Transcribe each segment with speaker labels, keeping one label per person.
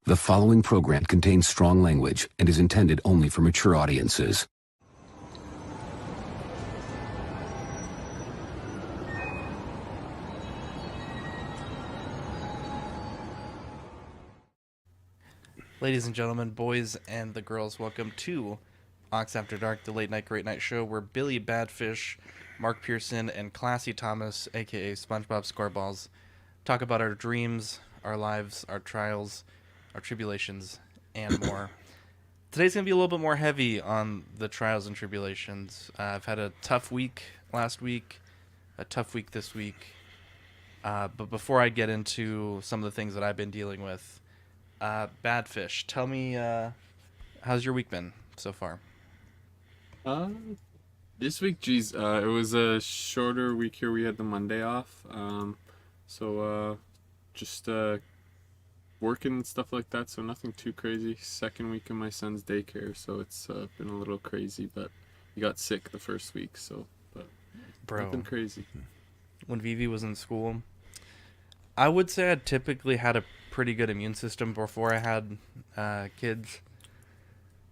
Speaker 1: The following program contains strong language and is intended only for mature audiences.
Speaker 2: Ladies and gentlemen, boys and the girls, welcome to Ox After Dark, the late night great night show where Billy Badfish, Mark Pearson, and Classy Thomas, aka SpongeBob SquareBalls, talk about our dreams, our lives, our trials, our tribulations, and more. Today's going to be a little bit more heavy on the trials and tribulations. I've had a tough week last week, a tough week this week. But before I get into some of the things that I've been dealing with, Badfish, tell me, how's your week been so far?
Speaker 3: This week, geez, it was a shorter week here. We had the Monday off, so just working and stuff like that. So nothing too crazy. Second week in my son's daycare, so it's been a little crazy. But he got sick the first week, so
Speaker 2: Bro,
Speaker 3: nothing crazy.
Speaker 2: when Vivi was in school, I would say I typically had a pretty good immune system before I had kids.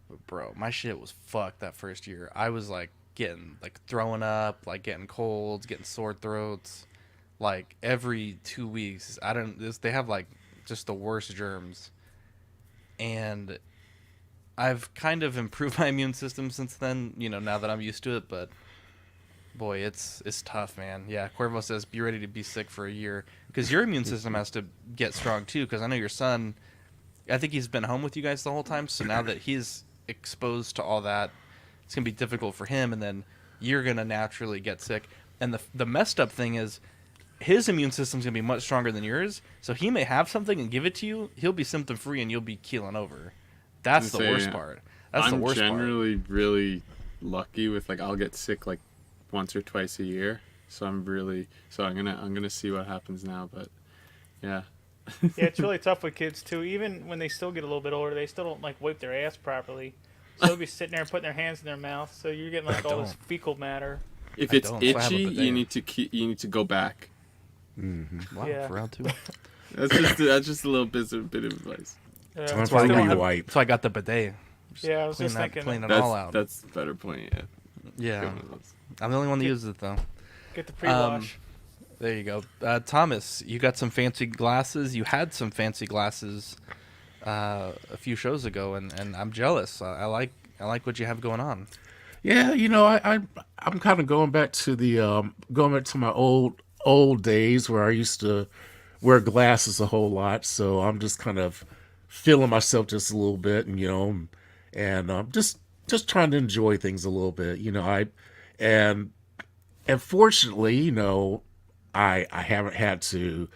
Speaker 2: But bro, my shit was fucked that first year. I was like getting like throwing up, like getting colds, getting sore throats, like every 2 weeks. They have like just the worst germs, and I've kind of improved my immune system since then. You know, now that I'm used to it, but boy, it's tough, man. Yeah, Cuervo says be ready to be sick for a year because your immune system has to get strong too. Because I know your son, I think he's been home with you guys the whole time. So now that he's exposed to all that, it's gonna be difficult for him, and then you're gonna naturally get sick. And the messed up thing is, his immune system's gonna be much stronger than yours. So he may have something and give it to you. He'll be symptom free, and you'll be keeling over. That's the worst part. That's the
Speaker 3: I'm
Speaker 2: worst part.
Speaker 3: generally really lucky with I'll get sick like once or twice a year. So I'm gonna see what happens now, but yeah.
Speaker 4: Yeah, it's really tough with kids too. Even when they still get a little bit older, they still don't like wipe their ass properly. So they'll be sitting there and putting their hands in their mouth. So you're getting like all this fecal matter.
Speaker 3: If
Speaker 2: I
Speaker 3: it's
Speaker 2: don't, so I have a
Speaker 3: itchy,
Speaker 2: bidet.
Speaker 3: you need to go back.
Speaker 2: Wow,
Speaker 4: Yeah.
Speaker 2: for round two.
Speaker 3: That's just a little bit of advice.
Speaker 5: Time
Speaker 4: That's
Speaker 5: for
Speaker 4: why
Speaker 5: a
Speaker 4: I don't have-
Speaker 5: rewipe.
Speaker 2: So I got the bidet.
Speaker 4: Yeah, I was just thinking,
Speaker 2: clean it
Speaker 3: That's
Speaker 2: all out.
Speaker 3: that's a better point. Yeah.
Speaker 2: Yeah,
Speaker 3: Get one of those.
Speaker 2: I'm the only one that uses it though.
Speaker 4: get the pre-wash.
Speaker 2: There you go, Thomas. You got some fancy glasses. You had some fancy glasses a few shows ago, and I'm jealous. I like what you have going on.
Speaker 5: Yeah, I'm kind of going back to my old days where I used to wear glasses a whole lot. So I'm just kind of feeling myself just a little bit, and just trying to enjoy things a little bit. And and fortunately, I haven't had to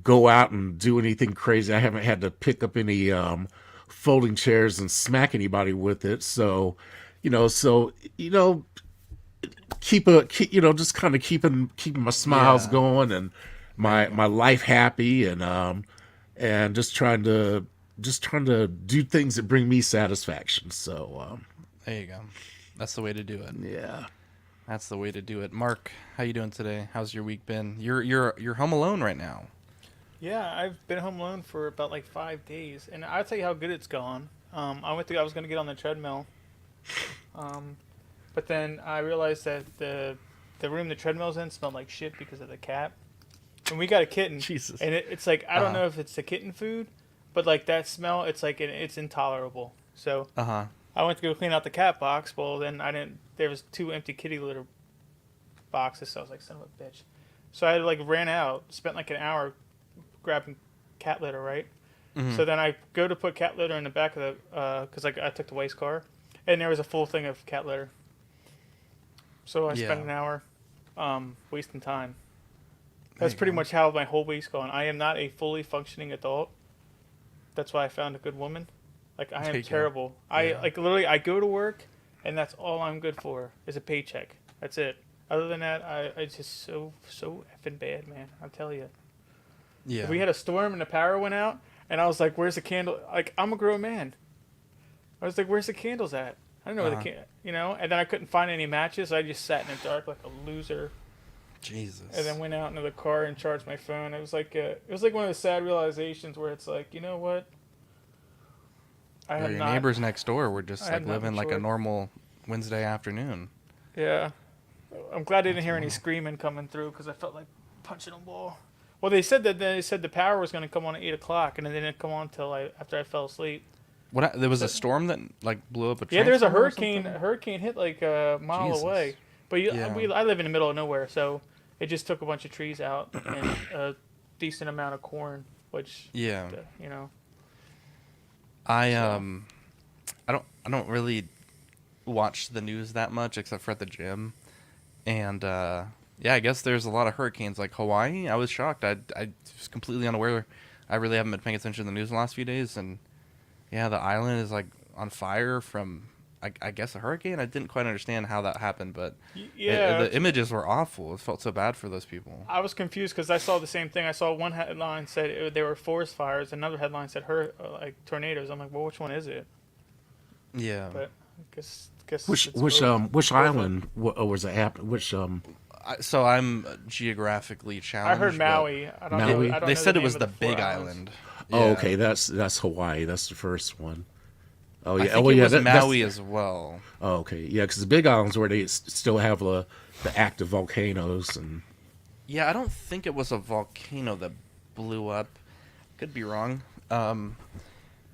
Speaker 5: go out and do anything crazy. I haven't had to pick up any folding chairs and smack anybody with it. So, just kind of keeping my smiles
Speaker 2: Yeah.
Speaker 5: going and my life happy, and just trying to do things that bring me satisfaction. So,
Speaker 2: There you go. That's the way to do it.
Speaker 5: yeah.
Speaker 2: That's the way to do it. Mark, how you doing today? How's your week been? You're home alone right now.
Speaker 4: Yeah, I've been home alone for about like 5 days, and I'll tell you how good it's gone. I was gonna get on the treadmill, but then I realized that the room the treadmill's in smelled like shit because of the cat. And we got a kitten,
Speaker 2: Jesus.
Speaker 4: and it's like I don't
Speaker 2: Uh-huh.
Speaker 4: know if it's the kitten food, but like that smell, it's like it's intolerable. So
Speaker 2: Uh huh.
Speaker 4: I went to go clean out the cat box. Well, then I didn't. There was 2 empty kitty litter boxes, so I was like, son of a bitch. So I ran out, spent like an hour grabbing cat litter, right?
Speaker 2: Mm-hmm.
Speaker 4: So then I go to put cat litter in the back of the, because I took the waste car, and there was a full thing of cat litter. So I spent
Speaker 2: Yeah.
Speaker 4: an hour wasting time. That's
Speaker 2: you
Speaker 4: pretty
Speaker 2: go.
Speaker 4: much how my whole week's gone. I am not a fully functioning adult. That's why I found a good woman. Like, I
Speaker 2: There
Speaker 4: am
Speaker 2: you go.
Speaker 4: terrible.
Speaker 2: Yeah.
Speaker 4: Literally, I go to work, and that's all I'm good for is a paycheck. That's it. Other than that, I just so effing bad, man. I'll tell you.
Speaker 2: Yeah.
Speaker 4: We had a storm and the power went out, and I was like, "Where's the candle?" Like, I'm a grown man. I was like, "Where's the candles at?" I don't know where the And then I couldn't find any matches. So I just sat in the dark like a loser,
Speaker 2: Jesus.
Speaker 4: and then went out into the car and charged my phone. It was like one of the sad realizations where it's like, you know what? I
Speaker 2: Or
Speaker 4: have
Speaker 2: your
Speaker 4: not.
Speaker 2: neighbors next door were just
Speaker 4: I
Speaker 2: like
Speaker 4: have not
Speaker 2: living like a
Speaker 4: matured.
Speaker 2: normal Wednesday afternoon.
Speaker 4: Yeah. I'm glad I didn't hear any screaming coming through because I felt like punching a wall. Well, they said the power was going to come on at 8 o'clock, and it didn't come on until after I fell asleep.
Speaker 2: There was
Speaker 4: So-
Speaker 2: a storm that like blew up a
Speaker 4: Yeah, there's a
Speaker 2: transformer or
Speaker 4: hurricane.
Speaker 2: something?
Speaker 4: A hurricane hit like a mile
Speaker 2: Jesus.
Speaker 4: away, but
Speaker 2: Yeah.
Speaker 4: I live in the middle of nowhere, so it just took a bunch of trees out and a decent amount of corn, which
Speaker 2: Yeah.
Speaker 4: you know.
Speaker 2: I don't really watch the news that much except for at the gym, and yeah, I guess there's a lot of hurricanes like Hawaii. I was shocked. I was completely unaware. I really haven't been paying attention to the news the last few days, and yeah, the island is like on fire from I guess a hurricane. I didn't quite understand how that happened, but
Speaker 4: Yeah,
Speaker 2: the images were awful. It felt so bad for those people.
Speaker 4: I was confused because I saw the same thing. I saw one headline said they were forest fires, another headline said like tornadoes. I'm like, well, which one is it?
Speaker 2: Yeah.
Speaker 4: But I guess
Speaker 5: Which
Speaker 4: it's
Speaker 5: which
Speaker 4: both.
Speaker 5: which
Speaker 4: Both of
Speaker 5: island was it happening? Which
Speaker 2: So I'm geographically challenged.
Speaker 4: I heard
Speaker 2: but
Speaker 4: Maui. I don't
Speaker 5: Maui?
Speaker 4: know. I don't
Speaker 2: They
Speaker 4: know
Speaker 2: said
Speaker 4: the
Speaker 2: it was
Speaker 4: name
Speaker 2: the
Speaker 4: of four
Speaker 2: Big
Speaker 4: islands.
Speaker 2: Island.
Speaker 5: Oh,
Speaker 2: Yeah.
Speaker 5: okay, that's Hawaii. That's the first one. Oh
Speaker 2: I
Speaker 5: yeah,
Speaker 2: think
Speaker 5: oh
Speaker 2: it
Speaker 5: yeah,
Speaker 2: was
Speaker 5: that's-
Speaker 2: Maui as well.
Speaker 5: Oh, okay, yeah, because the Big Islands where they still have the active volcanoes and
Speaker 2: Yeah, I don't think it was a volcano that blew up. Could be wrong.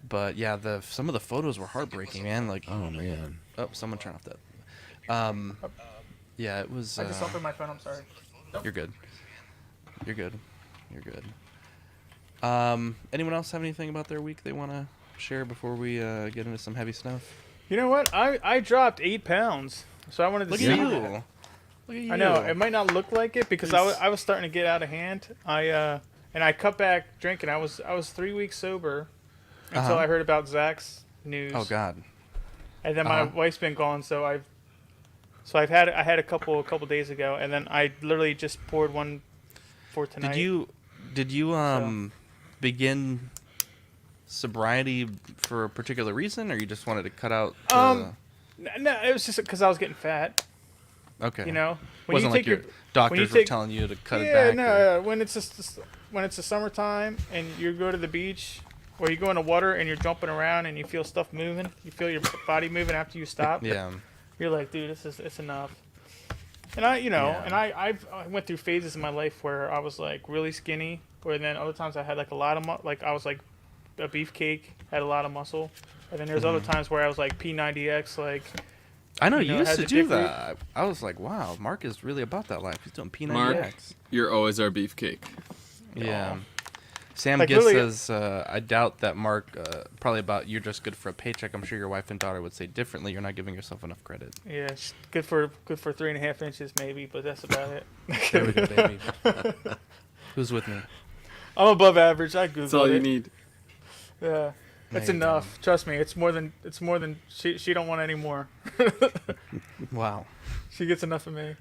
Speaker 2: But yeah, some of the photos were heartbreaking, man. Like,
Speaker 5: oh man,
Speaker 2: someone turn off that. Yeah, it was.
Speaker 4: I just opened my phone. I'm sorry.
Speaker 2: You're good. You're good. You're good. Anyone else have anything about their week they want to share before we get into some heavy stuff?
Speaker 4: You know what? I dropped 8 pounds, so I wanted to
Speaker 2: Look
Speaker 4: see.
Speaker 2: at you. Look at you.
Speaker 4: I know it might not look like it because I was starting to get out of hand. And I cut back drinking. I was 3 weeks sober until
Speaker 2: Uh-huh.
Speaker 4: I heard about Zach's news.
Speaker 2: Oh God.
Speaker 4: And then my
Speaker 2: Uh-huh.
Speaker 4: wife's been gone, so I had a couple days ago, and then I literally just poured one for tonight.
Speaker 2: Did you begin sobriety for a particular reason, or you just wanted to cut out?
Speaker 4: No, it was just because I was getting fat.
Speaker 2: Okay.
Speaker 4: You know,
Speaker 2: It wasn't like your doctors were telling you to cut it back. or-
Speaker 4: when it's the summertime and you go to the beach or you go in the water and you're jumping around and you feel stuff moving, you feel your body moving after you stop.
Speaker 2: Yeah.
Speaker 4: You're like, dude, it's enough. And I
Speaker 2: Yeah.
Speaker 4: went through phases in my life where I was like really skinny, where then other times I had like a lot of like I was like a beefcake, had a lot of muscle, and then there's other times where I was like P90X, like
Speaker 2: I know
Speaker 4: you
Speaker 2: you
Speaker 4: know,
Speaker 2: used
Speaker 4: had
Speaker 2: to
Speaker 4: the
Speaker 2: do
Speaker 4: dick root.
Speaker 2: that. I was like, wow, Mark is really about that life. He's doing
Speaker 3: Mark,
Speaker 2: P90X.
Speaker 3: you're always our beefcake.
Speaker 2: Yeah.
Speaker 4: Aw.
Speaker 2: Sam
Speaker 4: Like,
Speaker 2: Giss
Speaker 4: literally-
Speaker 2: says, I doubt that Mark, probably about you're just good for a paycheck. I'm sure your wife and daughter would say differently. You're not giving yourself enough credit.
Speaker 4: yeah, it's good for 3.5 inches maybe, but that's about it.
Speaker 2: There we go, baby. Who's with me?
Speaker 4: I'm above average. I Googled
Speaker 3: That's all
Speaker 4: it.
Speaker 3: you need.
Speaker 4: Yeah, that's
Speaker 2: There you go.
Speaker 4: enough. Trust me, it's more than she don't want any more.
Speaker 2: Wow.
Speaker 4: She gets enough of me,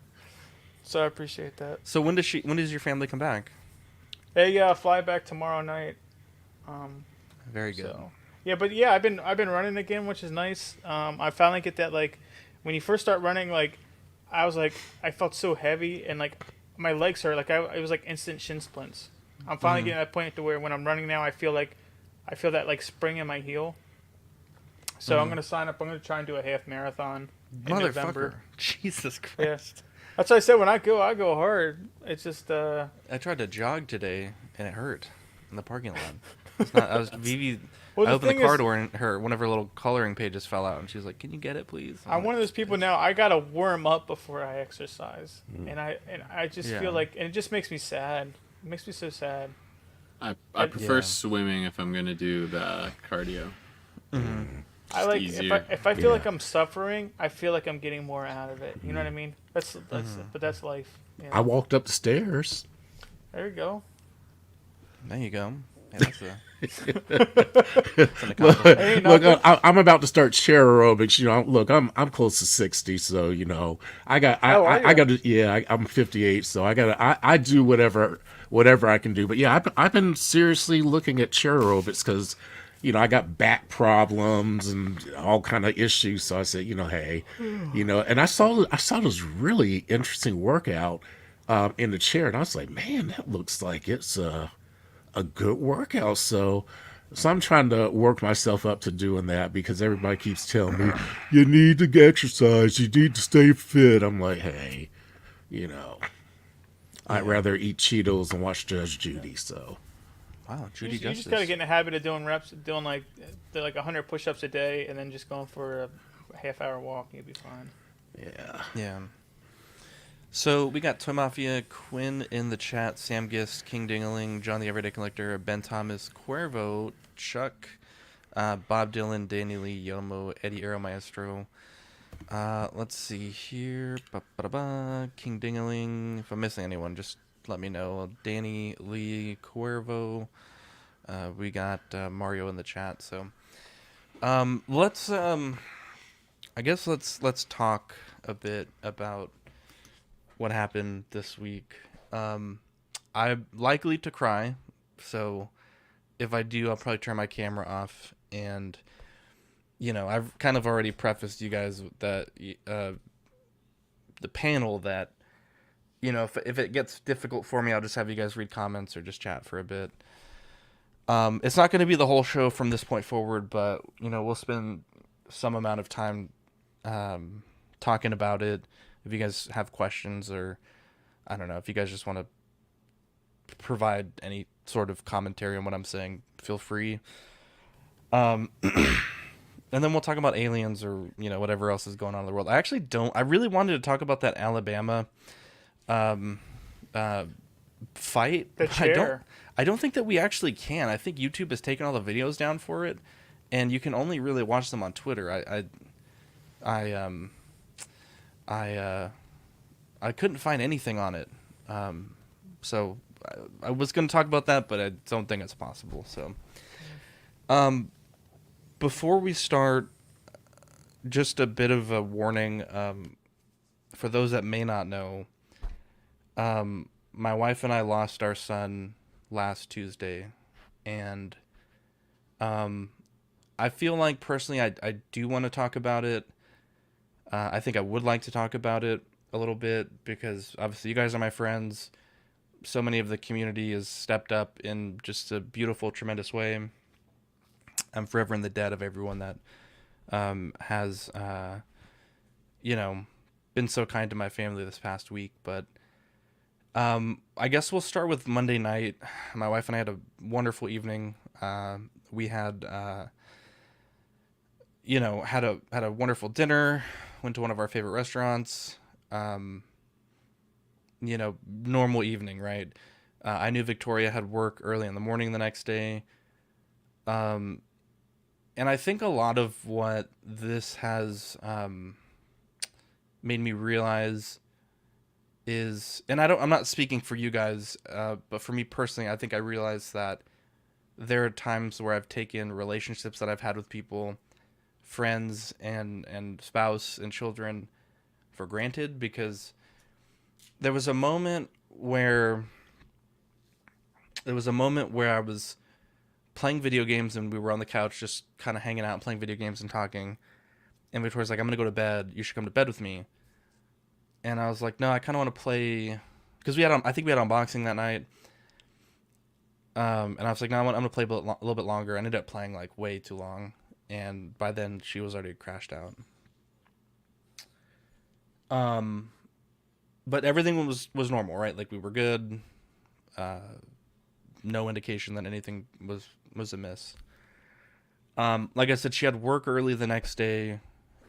Speaker 4: so I appreciate that.
Speaker 2: So when does your family come back?
Speaker 4: They fly back tomorrow night.
Speaker 2: Very good.
Speaker 4: So yeah, but yeah, I've been running again, which is nice. I finally get that, like, when you first start running, like I was like I felt so heavy and like my legs hurt, like it was like instant shin splints. I'm finally getting to that point to where when I'm running now, I feel that like spring in my heel. So I'm gonna sign up. I'm gonna try and do a half marathon in
Speaker 2: Motherfucker.
Speaker 4: November.
Speaker 2: Jesus
Speaker 4: Yeah.
Speaker 2: Christ.
Speaker 4: That's what I said. When I go hard. It's just
Speaker 2: I tried to jog today and it hurt in the parking lot. It's not. I was Vivi.
Speaker 4: Well,
Speaker 2: I
Speaker 4: the
Speaker 2: opened the
Speaker 4: thing
Speaker 2: car
Speaker 4: is-
Speaker 2: door and one of her little coloring pages fell out, and she was like, "Can you get it, please?"
Speaker 4: I'm one of those people now. I gotta warm up before I exercise,
Speaker 2: Mm.
Speaker 4: and I just
Speaker 2: Yeah.
Speaker 4: feel like, and it just makes me sad. It makes me so sad.
Speaker 3: I prefer
Speaker 2: Yeah.
Speaker 3: swimming if I'm gonna do the cardio.
Speaker 4: I like
Speaker 3: easier.
Speaker 4: if I feel like
Speaker 5: Yeah.
Speaker 4: I'm suffering, I feel like I'm getting more out of it. You know what I mean? That's but that's life. You know?
Speaker 5: I walked up the stairs.
Speaker 4: There you go.
Speaker 2: There you go. Yeah, that's an accomplishment.
Speaker 4: Ain't
Speaker 5: Look,
Speaker 4: nothing.
Speaker 5: I'm about to start chair aerobics. You know, look, I'm close to 60, so you know, I got
Speaker 4: Oh, are
Speaker 5: I
Speaker 4: ya?
Speaker 5: got to I'm 58, so I do whatever I can do. But yeah, I've been seriously looking at chair aerobics because, you know, I got back problems and all kind of issues. So I said, you know, hey, you know, and I saw this really interesting workout in the chair, and I was like, man, that looks like it's a good workout. So, So I'm trying to work myself up to doing that because everybody keeps telling me, you need to exercise, you need to stay fit. I'm like, hey, you know, I'd
Speaker 2: Yeah.
Speaker 5: rather eat Cheetos and watch Judge Judy. So
Speaker 2: Wow,
Speaker 4: You
Speaker 2: Judy
Speaker 4: just, you just
Speaker 2: Justice.
Speaker 4: gotta get in the habit of doing reps, doing like 100 push-ups a day, and then just going for a half-hour walk. You'll be fine.
Speaker 5: yeah,
Speaker 2: Yeah. So we got Toy Mafia, Quinn in the chat, Sam Gist, King Dingaling, John the Everyday Collector, Ben Thomas, Cuervo, Chuck, Bob Dylan, Danny Lee, Yomo, Eddie Aero Maestro. Let's see here. Ba-ba-da-ba. King Dingaling. If I'm missing anyone, just let me know. Danny Lee, Cuervo. We got Mario in the chat. So let's I guess let's talk a bit about what happened this week. I'm likely to cry, so if I do, I'll probably turn my camera off. And I've kind of already prefaced you guys that the panel that if it gets difficult for me, I'll just have you guys read comments or just chat for a bit. It's not going to be the whole show from this point forward, but we'll spend some amount of time talking about it. If you guys have questions, or I don't know, if you guys just want to provide any sort of commentary on what I'm saying, feel free. And then we'll talk about aliens or whatever else is going on in the world. I really wanted to talk about that Alabama fight.
Speaker 4: The chair.
Speaker 2: I don't think that we actually can. I think YouTube has taken all the videos down for it, and you can only really watch them on Twitter. I couldn't find anything on it. So I was going to talk about that, but I don't think it's possible. So, before we start, just a bit of a warning for those that may not know. My wife and I lost our son last Tuesday, and I feel like personally I do want to talk about it. I think I would like to talk about it a little bit because obviously you guys are my friends. So many of the community has stepped up in just a beautiful, tremendous way. I'm forever in the debt of everyone that has, been so kind to my family this past week. But I guess we'll start with Monday night. My wife and I had a wonderful evening. We had, had a wonderful dinner. Went to one of our favorite restaurants. Normal evening, right? I knew Victoria had work early in the morning the next day. And I think a lot of what this has made me realize is, and I'm not speaking for you guys, but for me personally, I think I realized that there are times where I've taken relationships that I've had with people, friends and spouse and children, for granted, because there was a moment where I was playing video games and we were on the couch just kind of hanging out, playing video games and talking, and Victoria's like, I'm gonna go to bed, you should come to bed with me. And I was like, no, I kind of want to play, because I think we had unboxing that night. And I was like, no, I'm gonna play a little bit longer. I ended up playing like way too long, and by then she was already crashed out. But everything was normal, right? Like we were good. No indication that anything was amiss. Like I said, she had work early the next day,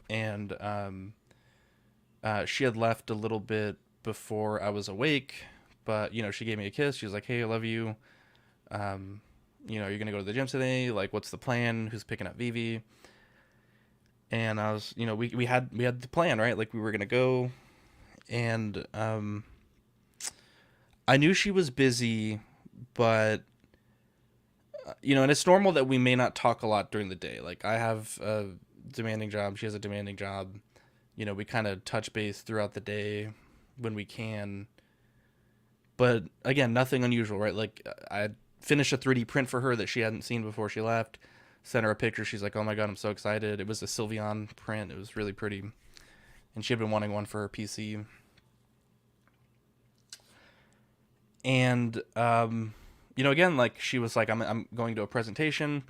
Speaker 2: and she had left a little bit before I was awake. But she gave me a kiss. She was like, "Hey, I love you. You're gonna go to the gym today. Like, what's the plan? Who's picking up Vivi?" And I was, we had the plan, right? Like we were gonna go, and I knew she was busy, but and it's normal that we may not talk a lot during the day. Like I have a demanding job, she has a demanding job. We kind of touch base throughout the day when we can. But again, nothing unusual, right? Like I finished a 3D print for her that she hadn't seen before she left. Sent her a picture. She's like, "Oh my god, I'm so excited!" It was a Sylveon print. It was really pretty, and she had been wanting one for her PC. And again, like she was like, I'm going to a presentation.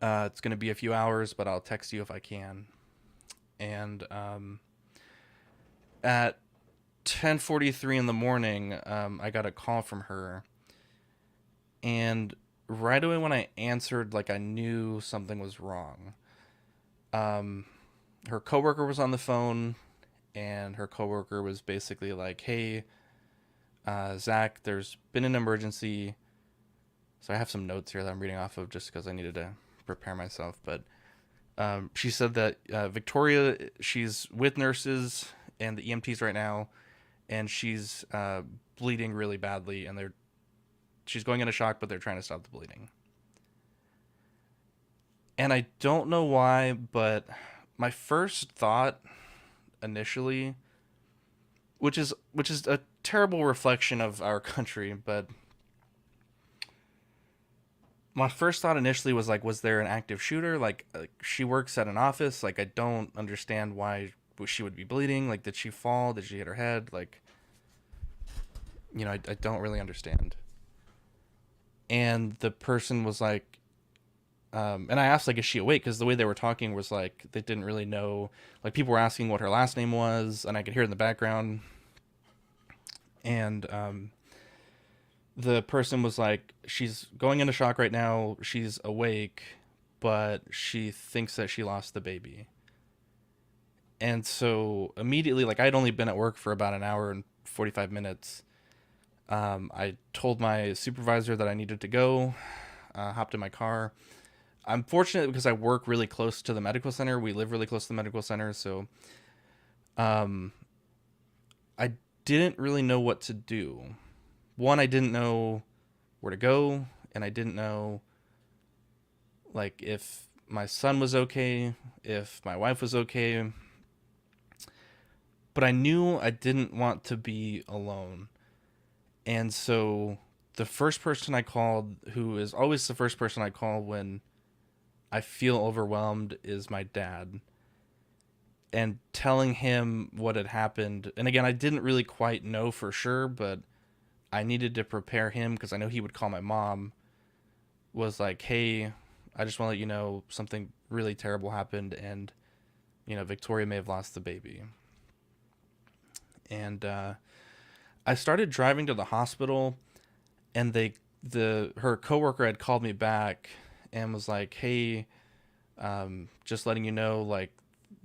Speaker 2: It's going to be a few hours, but I'll text you if I can. And at 10:43 in the morning, I got a call from her, and right away when I answered, like I knew something was wrong. Her coworker was on the phone, and her coworker was basically like, "Hey, Zach, there's been an emergency." So I have some notes here that I'm reading off of just because I needed to prepare myself. But she said that Victoria, she's with nurses and the EMTs right now, and she's bleeding really badly, and she's going into shock, but they're trying to stop the bleeding. And I don't know why, but my first thought initially, which is a terrible reflection of our country, but my first thought initially was like, was there an active shooter? Like she works at an office. Like, I don't understand why she would be bleeding. Like, did she fall? Did she hit her head? Like, I don't really understand. And the person was like, and I asked, like, is she awake? Because the way they were talking was like, they didn't really know. Like, people were asking what her last name was, and I could hear it in the background. And the person was like, she's going into shock right now. She's awake, but she thinks that she lost the baby. And so immediately, like, I'd only been at work for about an hour and 45 minutes. I told my supervisor that I needed to go, hopped in my car. I'm fortunate because I work really close to the medical center. We live really close to the medical center. So I didn't really know what to do. One, I didn't know where to go, and I didn't know, like, if my son was okay, if my wife was okay. But I knew I didn't want to be alone. And so the first person I called, who is always the first person I call when I feel overwhelmed, is my dad. And telling him what had happened, and again, I didn't really quite know for sure, but I needed to prepare him because I know he would call my mom, was like, hey, I just want to let you know something really terrible happened, and, Victoria may have lost the baby. And I started driving to the hospital, and her coworker had called me back and was like, hey, just letting you know, like,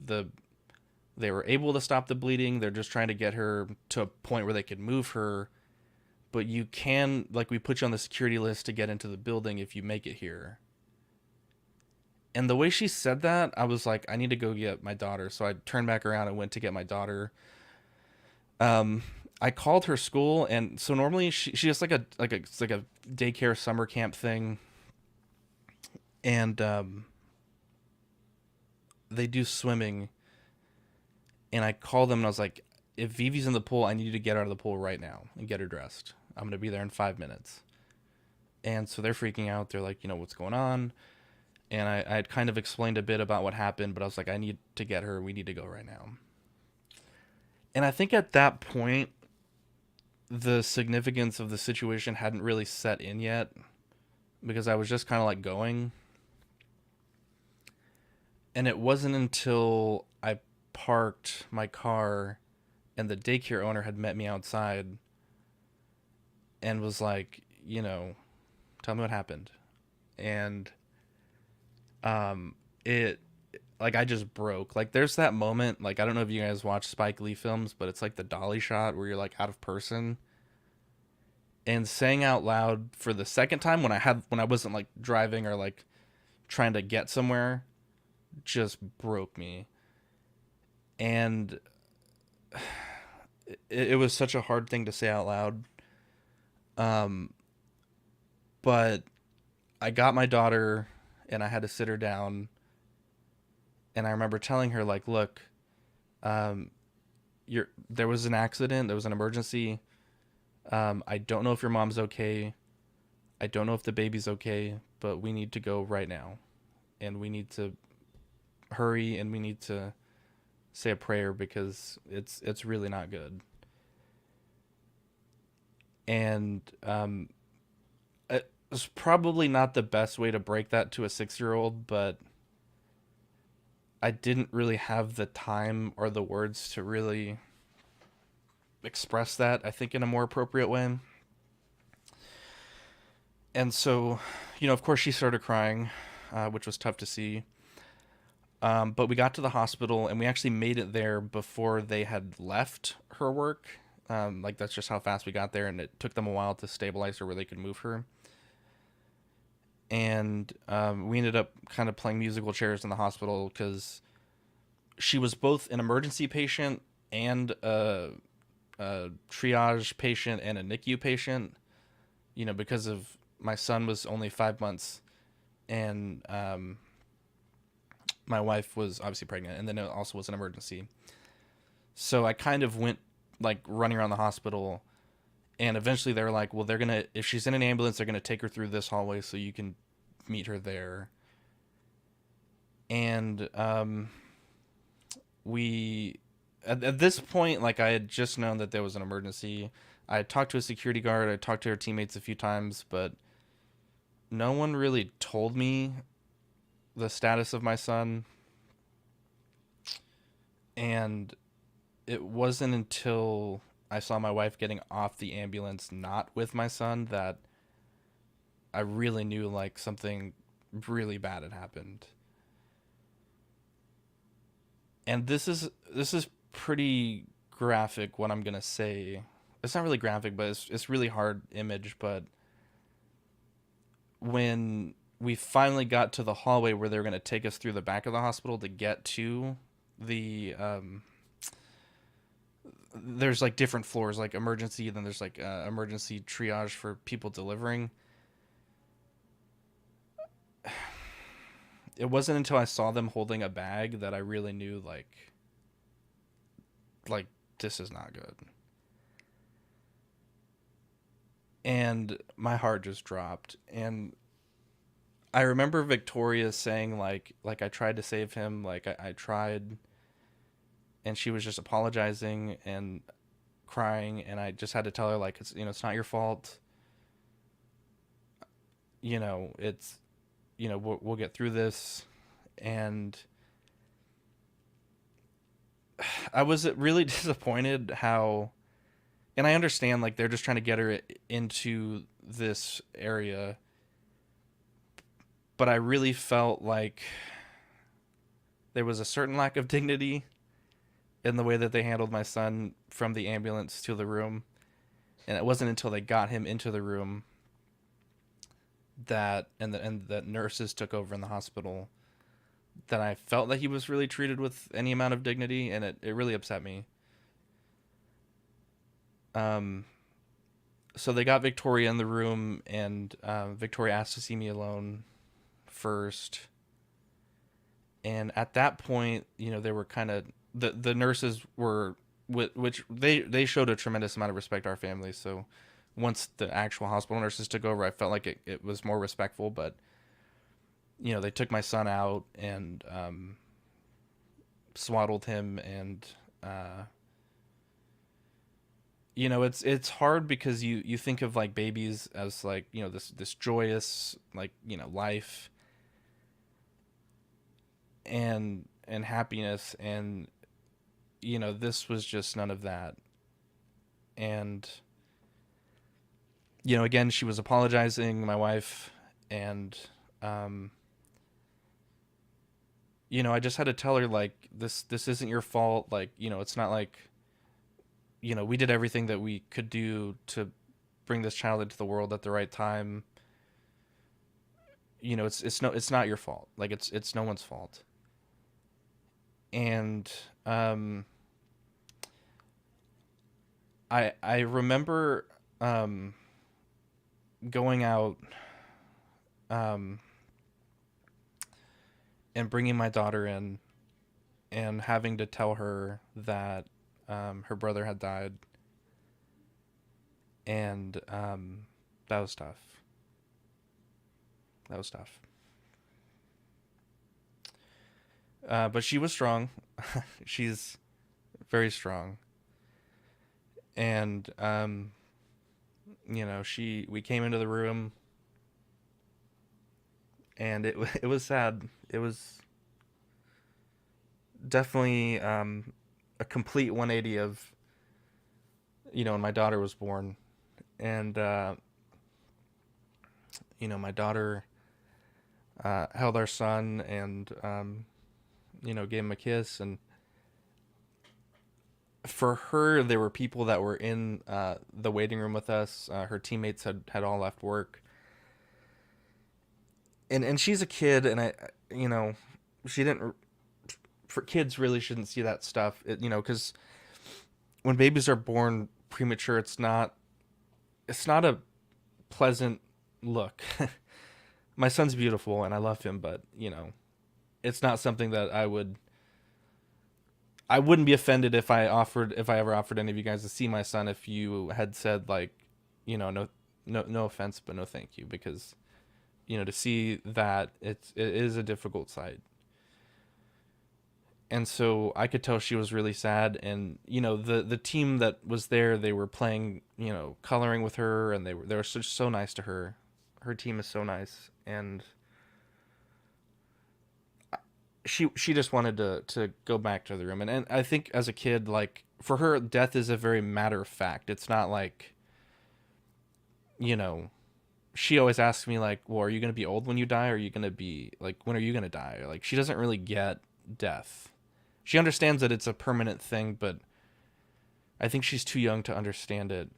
Speaker 2: they were able to stop the bleeding. They're just trying to get her to a point where they could move her. But you can, like, we put you on the security list to get into the building if you make it here. And the way she said that, I was like, I need to go get my daughter. So I turned back around and went to get my daughter. I called her school, and so normally she has like a daycare summer camp thing. And they do swimming. And I called them and I was like, if Vivi's in the pool, I need you to get her out of the pool right now and get her dressed. I'm going to be there in 5 minutes. And so they're freaking out. They're like, what's going on? And I had kind of explained a bit about what happened, but I was like, I need to get her. We need to go right now. And I think at that point, the significance of the situation hadn't really set in yet, because I was just kind of like going. And it wasn't until I parked my car and the daycare owner had met me outside and was like, tell me what happened. And it, like, I just broke. Like, there's that moment, like, I don't know if you guys watch Spike Lee films, but it's like the dolly shot where you're like out of person. And saying out loud for the second time when I wasn't like driving or like trying to get somewhere, just broke me. And it was such a hard thing to say out loud. But I got my daughter and I had to sit her down. And I remember telling her, like, look, there was an accident. There was an emergency. I don't know if your mom's okay. I don't know if the baby's okay, but we need to go right now. And we need to hurry, and we need to say a prayer because it's really not good. And was probably not the best way to break that to a 6-year-old, but I didn't really have the time or the words to really express that, I think, in a more appropriate way. And so, of course she started crying, which was tough to see. But we got to the hospital and we actually made it there before they had left her work. Like, that's just how fast we got there, and it took them a while to stabilize her where they could move her. And we ended up kind of playing musical chairs in the hospital because she was both an emergency patient and a triage patient and a NICU patient, because of my son was only 5 months, and my wife was obviously pregnant, and then it also was an emergency. So I kind of went like running around the hospital, and eventually they were like, well, if she's in an ambulance, they're gonna take her through this hallway so you can meet her there. And we at this point, like, I had just known that there was an emergency. I had talked to a security guard, I talked to her teammates a few times, but no one really told me the status of my son. And it wasn't until I saw my wife getting off the ambulance not with my son that I really knew, like, something really bad had happened. And this is pretty graphic, what I'm gonna say. It's not really graphic, but it's really hard image. But when we finally got to the hallway where they were gonna take us through the back of the hospital to get to the there's like different floors, like emergency, then there's like emergency triage for people delivering. It wasn't until I saw them holding a bag that I really knew, like this is not good. And my heart just dropped. And I remember Victoria saying, like I tried to save him, like I tried, and she was just apologizing and crying, and I just had to tell her, like, it's not your fault. It's we'll get through this. And I was really disappointed how, and I understand, like, they're just trying to get her into this area, but I really felt like there was a certain lack of dignity in the way that they handled my son from the ambulance to the room. And it wasn't until they got him into the room that that nurses took over in the hospital that I felt that he was really treated with any amount of dignity, and it really upset me. So they got Victoria in the room, and Victoria asked to see me alone first. And at that point, they were kind of, the nurses were, which they showed a tremendous amount of respect to our family. So once the actual hospital nurses took over, I felt like it was more respectful. But they took my son out and swaddled him, and it's hard because you think of, like, babies as, like, this joyous, like, life and happiness, and this was just none of that. And again, she was apologizing, my wife, and I just had to tell her, like, this isn't your fault. Like, it's not like, we did everything that we could do to bring this child into the world at the right time. It's not your fault. Like, it's no one's fault. And I remember going out and bringing my daughter in and having to tell her that her brother had died. And that was tough. But she was strong. She's very strong. And we came into the room, and it was sad. It was definitely a complete 180 of, when my daughter was born. And my daughter held our son and gave him a kiss. And for her, there were people that were in the waiting room with us. Her teammates had all left work, and she's a kid, and she didn't. For kids, really shouldn't see that stuff, because when babies are born premature, it's not a pleasant look. My son's beautiful and I love him, but it's not something that I wouldn't be offended if I ever offered any of you guys to see my son if you had said, like, no offense, but no thank you, because to see that it is a difficult sight. And so I could tell she was really sad, and the team that was there, they were playing, coloring with her, and they were so nice to her. Her team is so nice, and she just wanted to go back to the room. And I think as a kid, like, for her, death is a very matter of fact. It's not like, she always asks me, like, well, are you going to be old when you die? Or are you going to be, like, when are you going to die? Like, she doesn't really get death. She understands that it's a permanent thing, but I think she's too young to understand it.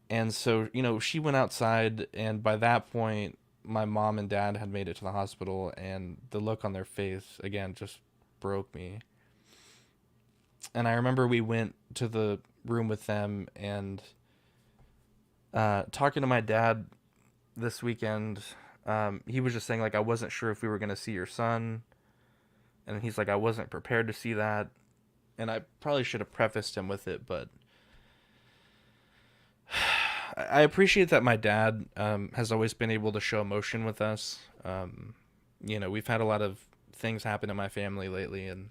Speaker 2: And so, she went outside, and by that point, my mom and dad had made it to the hospital, and the look on their face, again, just broke me. And I remember we went to the room with them, and talking to my dad this weekend, he was just saying, like, I wasn't sure if we were going to see your son. And he's like, I wasn't prepared to see that. And I probably should have prefaced him with it, but I appreciate that my dad has always been able to show emotion with us. We've had a lot of things happen in my family lately, and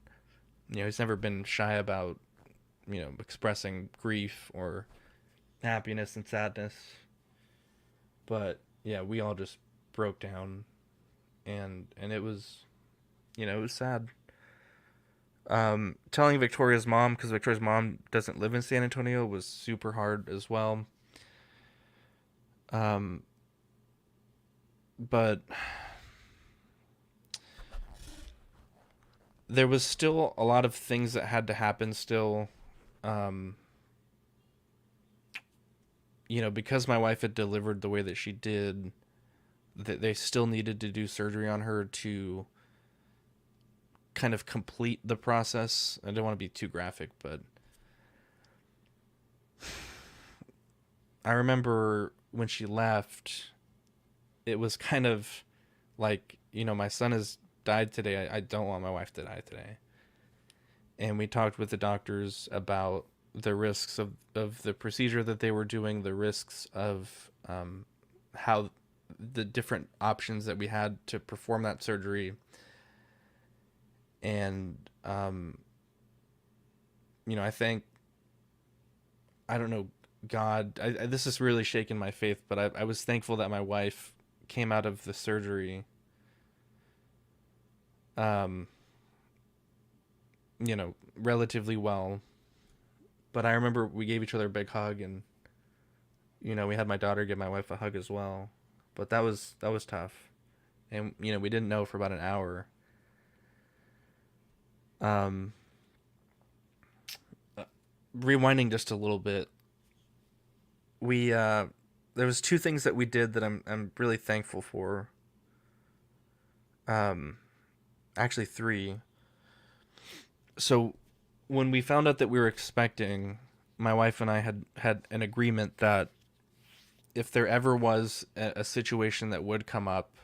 Speaker 2: he's never been shy about expressing grief or happiness and sadness. But yeah, we all just broke down, and it was it was sad. Telling Victoria's mom, because Victoria's mom doesn't live in San Antonio, was super hard as well. But there was still a lot of things that had to happen still. Because my wife had delivered the way that she did, that they still needed to do surgery on her to kind of complete the process. I don't want to be too graphic, but I remember when she left, it was kind of like, my son has died today. I don't want my wife to die today. And we talked with the doctors about the risks of the procedure that they were doing, the risks of how the different options that we had to perform that surgery. And, I think, I don't know, God, this is really shaking my faith, but I was thankful that my wife came out of the surgery, relatively well. But I remember we gave each other a big hug, and, we had my daughter give my wife a hug as well. But that was tough. And, we didn't know for about an hour. Rewinding just a little bit, we there was two things that we did that I'm really thankful for. Actually three. So when we found out that we were expecting, my wife and I had an agreement that if there ever was a situation that would come up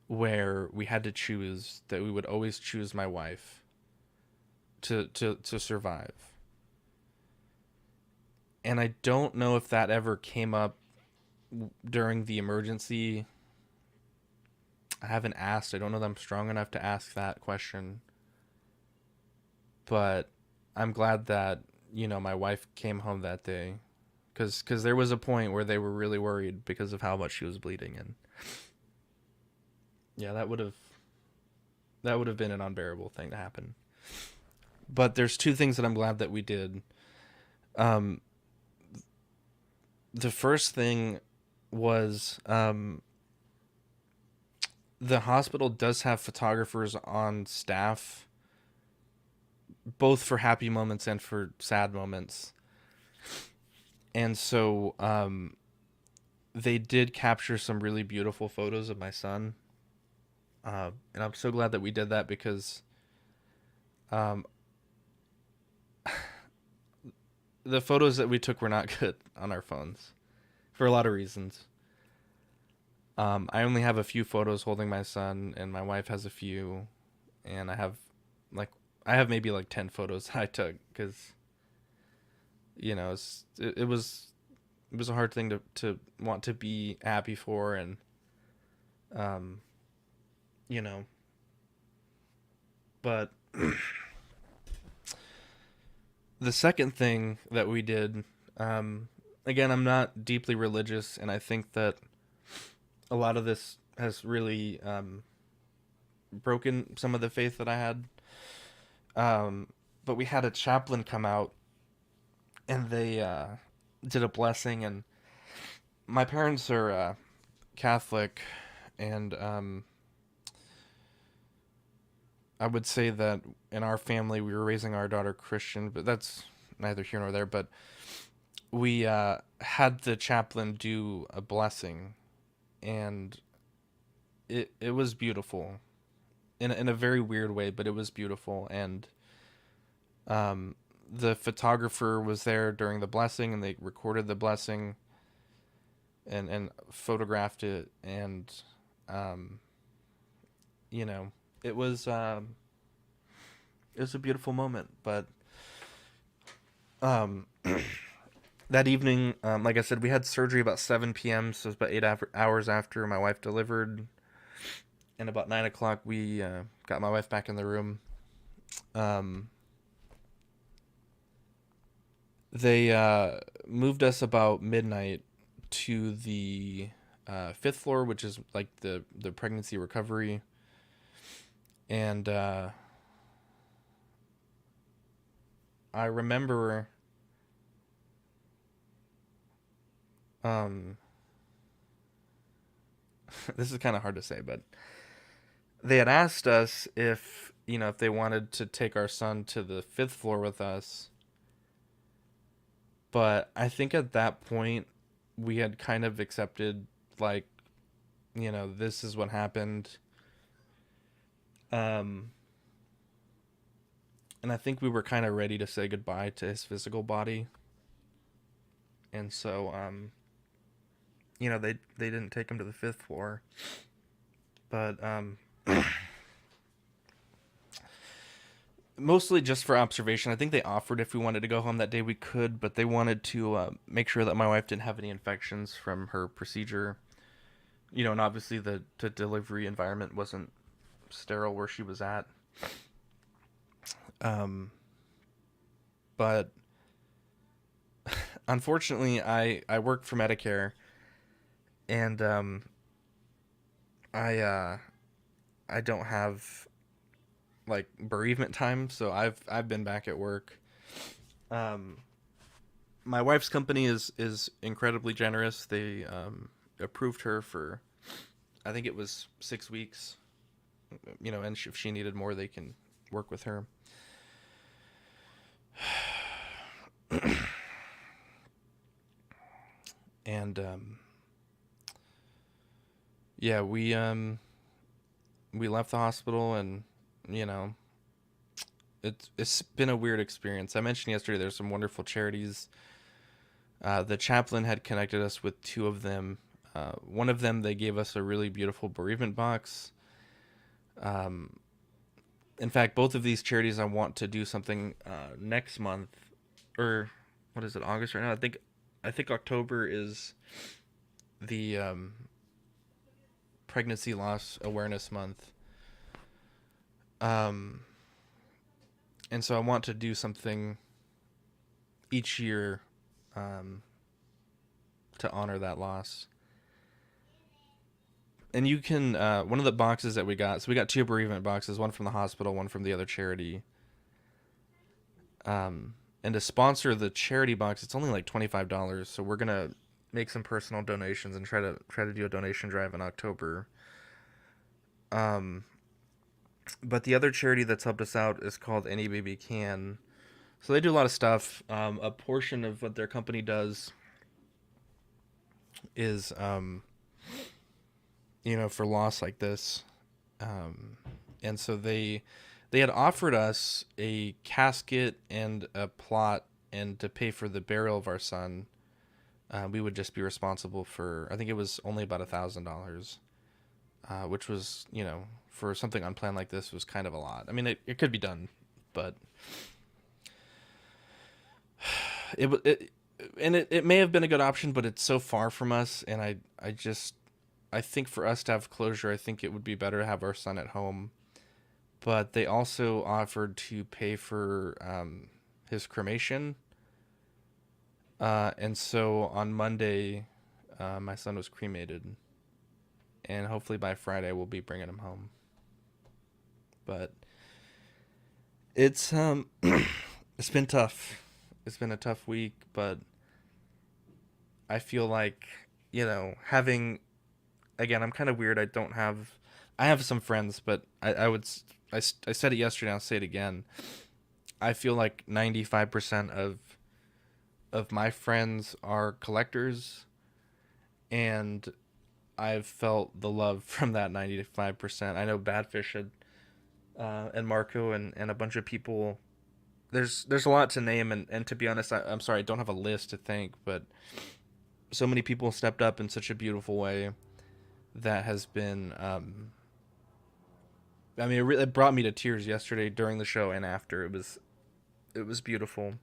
Speaker 2: where we had to choose, that we would always choose my wife to survive. And I don't know if that ever came up during the emergency. I haven't asked. I don't know that I'm strong enough to ask that question. But I'm glad that, my wife came home that day. Because there was a point where they were really worried because of how much she was bleeding. Yeah, that would have been an unbearable thing to happen. But there's two things that I'm glad that we did. Um, the first thing was the hospital does have photographers on staff, both for happy moments and for sad moments. And so they did capture some really beautiful photos of my son. And I'm so glad that we did that because the photos that we took were not good on our phones for a lot of reasons. I only have a few photos holding my son, and my wife has a few, and I have maybe like 10 photos I took because it was a hard thing to want to be happy for, and you know, but the second thing that we did, again, I'm not deeply religious, and I think that a lot of this has really broken some of the faith that I had. But we had a chaplain come out, and they did a blessing, and my parents are Catholic, and I would say that in our family we were raising our daughter Christian, but that's neither here nor there. But we had the chaplain do a blessing, and it was beautiful, in a very weird way, but it was beautiful. And the photographer was there during the blessing, and they recorded the blessing and photographed it, and it was a beautiful moment. But that evening, like I said, we had surgery about 7 p.m., so it was about 8 hours after my wife delivered. And about 9 o'clock, we got my wife back in the room. They moved us about midnight to the 5th floor, which is like the pregnancy recovery. And I remember this is kind of hard to say, but they had asked us if they wanted to take our son to the 5th floor with us. But I think at that point we had kind of accepted, like, this is what happened. And I think we were kind of ready to say goodbye to his physical body. And so, they didn't take him to the 5th floor. But, mostly just for observation. I think they offered if we wanted to go home that day we could, but they wanted to make sure that my wife didn't have any infections from her procedure. And obviously the delivery environment wasn't sterile where she was at. But unfortunately, I work for Medicare, and I don't have like bereavement time, so I've been back at work. My wife's company is incredibly generous. They approved her for, I think it was 6 weeks. And if she needed more, they can work with her. And yeah, we left the hospital, and it's been a weird experience. I mentioned yesterday there's some wonderful charities. The chaplain had connected us with two of them. One of them, they gave us a really beautiful bereavement box. In fact, both of these charities, I want to do something next month, or what is it, August right now? I think October is the pregnancy loss awareness month. And so I want to do something each year to honor that loss. And you can one of the boxes that we got. So we got two bereavement boxes, one from the hospital, one from the other charity. And to sponsor the charity box, it's only like $25. So we're gonna make some personal donations and try to do a donation drive in October. But the other charity that's helped us out is called Any Baby Can. So they do a lot of stuff. A portion of what their company does is, for loss like this. And so they had offered us a casket and a plot, and to pay for the burial of our son, we would just be responsible for, I think it was only about $1,000, which was, for something unplanned like this was kind of a lot. I mean, it could be done, but it may have been a good option, but it's so far from us. And I think for us to have closure, I think it would be better to have our son at home. But they also offered to pay for his cremation. And so on Monday, my son was cremated. And hopefully by Friday, we'll be bringing him home. But it's it's been tough. It's been a tough week, but I feel like, having, again, I'm kind of weird. I have some friends, but I said it yesterday, I'll say it again. I feel like 95% of my friends are collectors, and I've felt the love from that 95%. I know Badfish had, and Marco and a bunch of people. There's a lot to name, and to be honest, I'm sorry, I don't have a list to thank, but so many people stepped up in such a beautiful way that has been, it brought me to tears yesterday during the show and after. It was beautiful.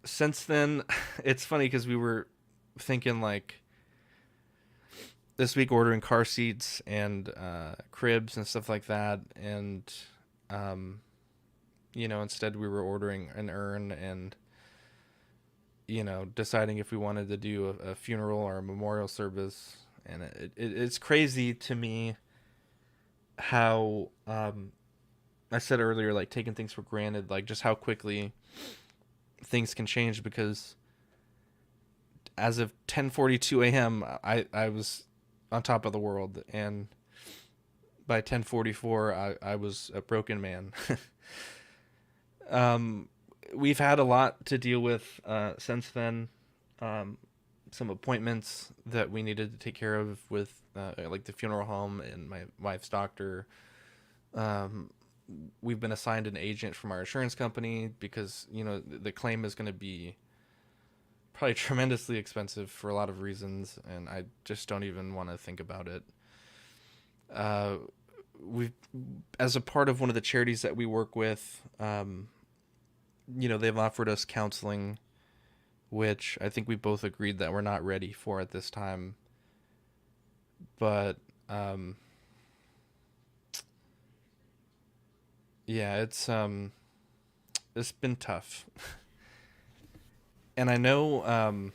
Speaker 2: Since then, it's funny because we were thinking like this week ordering car seats and cribs and stuff like that, and instead we were ordering an urn and deciding if we wanted to do a funeral or a memorial service. And it's crazy to me how I said earlier, like, taking things for granted, like just how quickly things can change, because as of 10:42 a.m. I was on top of the world, and by 10:44 I was a broken man. We've had a lot to deal with since then. Some appointments that we needed to take care of with like the funeral home and my wife's doctor. We've been assigned an agent from our insurance company because the claim is going to be probably tremendously expensive for a lot of reasons, and I just don't even want to think about it. We've, as a part of one of the charities that we work with, they've offered us counseling, which I think we both agreed that we're not ready for at this time. But yeah, it's been tough. And I know I'm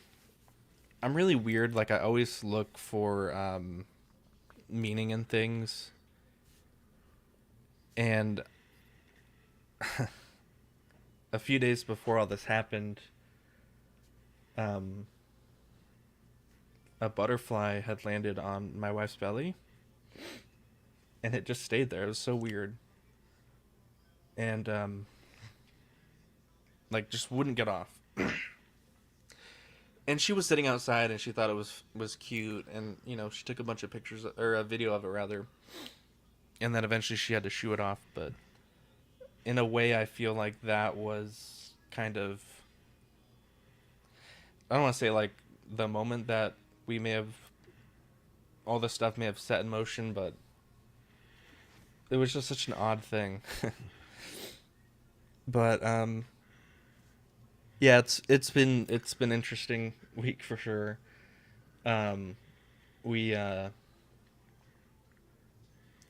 Speaker 2: really weird. Like, I always look for meaning in things. And a few days before all this happened, a butterfly had landed on my wife's belly, and it just stayed there. It was so weird. And like, just wouldn't get off. And she was sitting outside, and she thought it was cute, and she took a bunch of pictures, or a video of it rather, and then eventually she had to shoo it off. But in a way, I feel like that was kind of, I don't want to say like the moment that we may have, all this stuff may have set in motion, but it was just such an odd thing. But yeah, it's been interesting week for sure.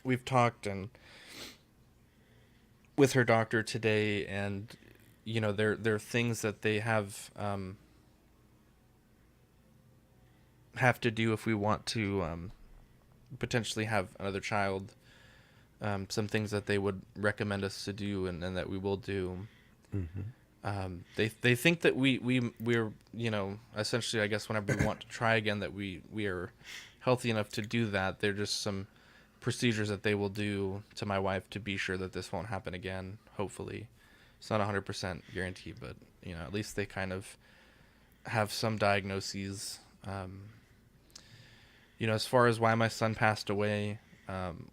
Speaker 2: We've talked and with her doctor today, and there are things that they have have to do if we want to potentially have another child. Some things that they would recommend us to do, and that we will do. They think that we're essentially, I guess, whenever we want to try again, that we are healthy enough to do that. They're just some procedures that they will do to my wife to be sure that this won't happen again. Hopefully, it's not 100% guarantee, but at least they kind of have some diagnoses. As far as why my son passed away,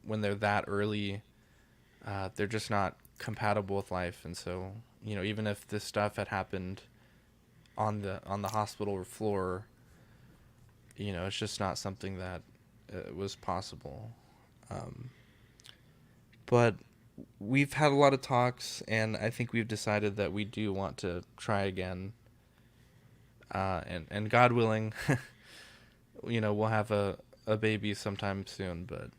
Speaker 2: when they're that early, they're just not compatible with life, and so even if this stuff had happened on the hospital floor, it's just not something that was possible. But we've had a lot of talks, and I think we've decided that we do want to try again. And God willing, we'll have a baby sometime soon. But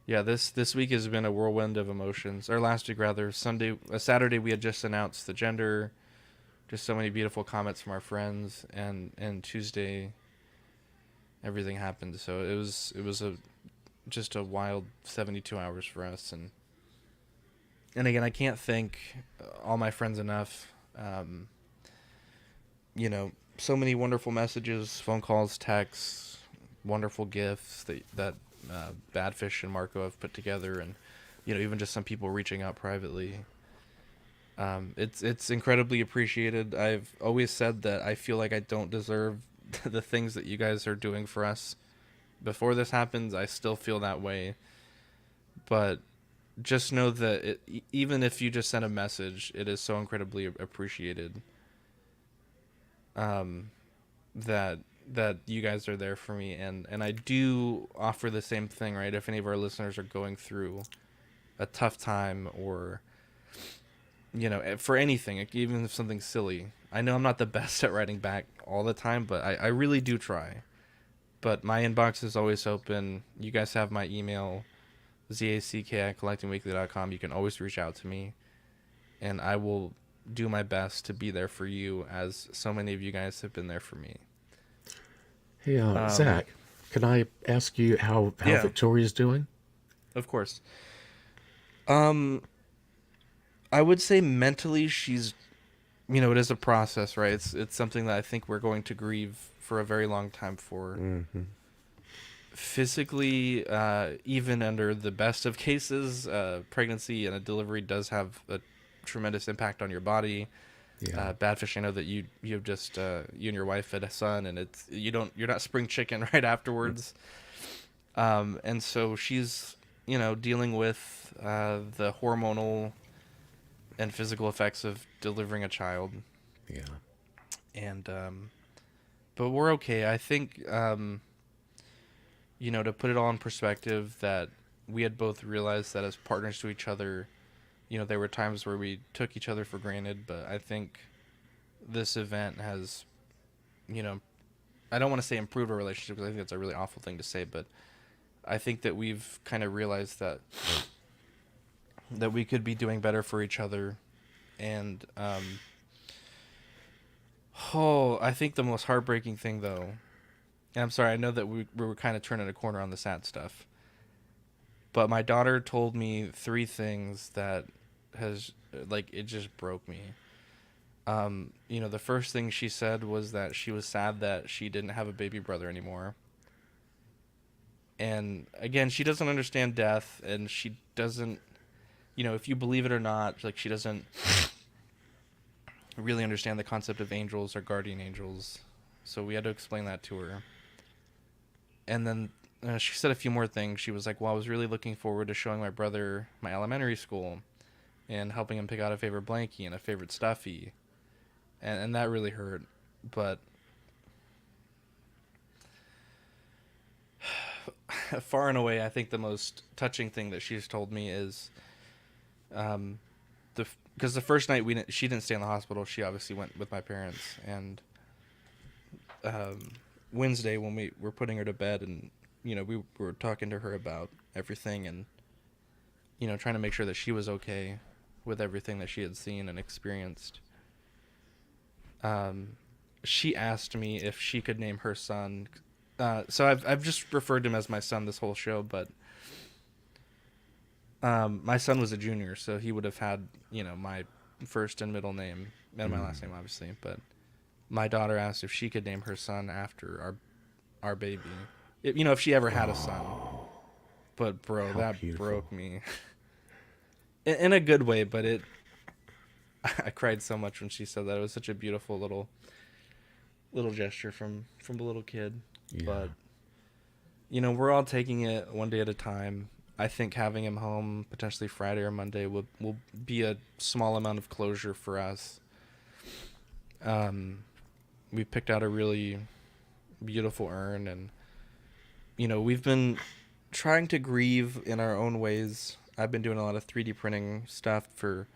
Speaker 2: yeah, this week has been a whirlwind of emotions. Or last week, rather. Saturday, we had just announced the gender. Just so many beautiful comments from our friends, and Tuesday, everything happened. So it was just a wild 72 hours for us, and again, I can't thank all my friends enough. So many wonderful messages, phone calls, texts, wonderful gifts that Badfish and Marco have put together, and even just some people reaching out privately. It's incredibly appreciated. I've always said that I feel like I don't deserve the things that you guys are doing for us. Before this happens, I still feel that way. But just know that even if you just send a message, it is so incredibly appreciated. That you guys are there for me, and I do offer the same thing, right? If any of our listeners are going through a tough time, or for anything, even if something silly. I know I'm not the best at writing back all the time, but I really do try. But my inbox is always open. You guys have my email, zack@collectingweekly.com. You can always reach out to me, and I will do my best to be there for you, as so many of you guys have been there for me.
Speaker 5: Hey, Zach, can I ask you how
Speaker 2: Yeah.
Speaker 5: Victoria's doing?
Speaker 2: Of course. I would say mentally she's, it is a process, right? It's something that I think we're going to grieve for a very long time for.
Speaker 5: Mm-hmm.
Speaker 2: Physically, even under the best of cases, pregnancy and a delivery does have a tremendous impact on your body.
Speaker 5: Yeah.
Speaker 2: Badfish, I know that you have just you and your wife had a son, and you're not spring chicken right afterwards. And so she's dealing with the hormonal and physical effects of delivering a child.
Speaker 5: Yeah.
Speaker 2: And but we're okay. I think to put it all in perspective, that we had both realized that as partners to each other, there were times where we took each other for granted, but I think this event has, I don't want to say improved our relationship, because I think that's a really awful thing to say, but I think that we've kind of realized that we could be doing better for each other. And I think the most heartbreaking thing, though, and I'm sorry, I know that we were kind of turning a corner on the sad stuff, but my daughter told me 3 things that has, it just broke me. The first thing she said was that she was sad that she didn't have a baby brother anymore. And again, she doesn't understand death, and she doesn't, if you believe it or not, she doesn't really understand the concept of angels or guardian angels. So we had to explain that to her. And then she said a few more things. She was like, well, I was really looking forward to showing my brother my elementary school and helping him pick out a favorite blankie and a favorite stuffy. And that really hurt. But far and away, I think the most touching thing that she's told me is because the first night she didn't stay in the hospital. She obviously went with my parents. And Wednesday, when we were putting her to bed, and we were talking to her about everything, and trying to make sure that she was okay with everything that she had seen and experienced. she asked me if she could name her son. So I've just referred to him as my son this whole show, but my son was a junior, so he would have had, my first and middle name and my last name, obviously. But my daughter asked if she could name her son after our baby. If she ever had a son. But bro, that
Speaker 5: beautiful.
Speaker 2: broke me in a good way. But I cried so much when she said that. It was such a beautiful little gesture from the little kid.
Speaker 5: Yeah.
Speaker 2: But we're all taking it one day at a time. I think having him home potentially Friday or Monday will be a small amount of closure for us. We picked out a really beautiful urn, and we've been trying to grieve in our own ways. I've been doing a lot of 3D printing stuff for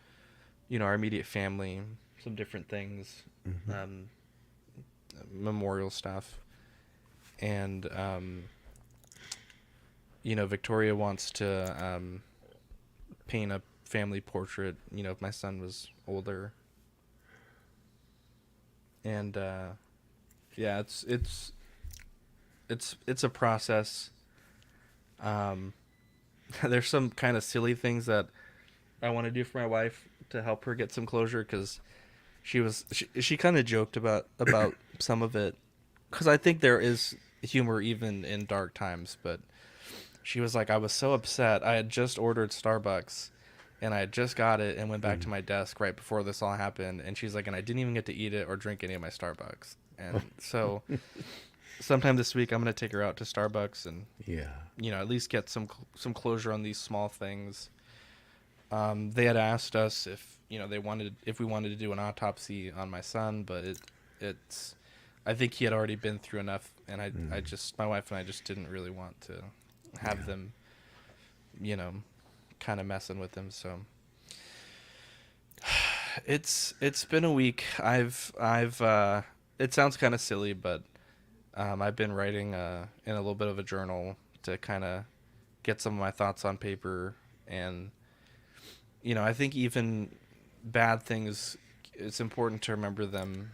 Speaker 2: our immediate family, some different things, memorial stuff, and Victoria wants to paint a family portrait, if my son was older. And yeah, it's a process. There's some kind of silly things that I want to do for my wife to help her get some closure, because she kind of joked about some of it, because I think there is humor even in dark times, but she was like, I was so upset. I had just ordered Starbucks and I had just got it and went back to my desk right before this all happened, and she's like, and I didn't even get to eat it or drink any of my Starbucks. And so sometime this week I'm going to take her out to Starbucks and at least get some closure on these small things. They had asked us if we wanted to do an autopsy on my son, but it's I think he had already been through enough, and my wife and I just didn't really want to have them kind of messing with him. So it's been a week. I've it sounds kind of silly, but I've been writing in a little bit of a journal to kind of get some of my thoughts on paper. And I think even bad things, it's important to remember them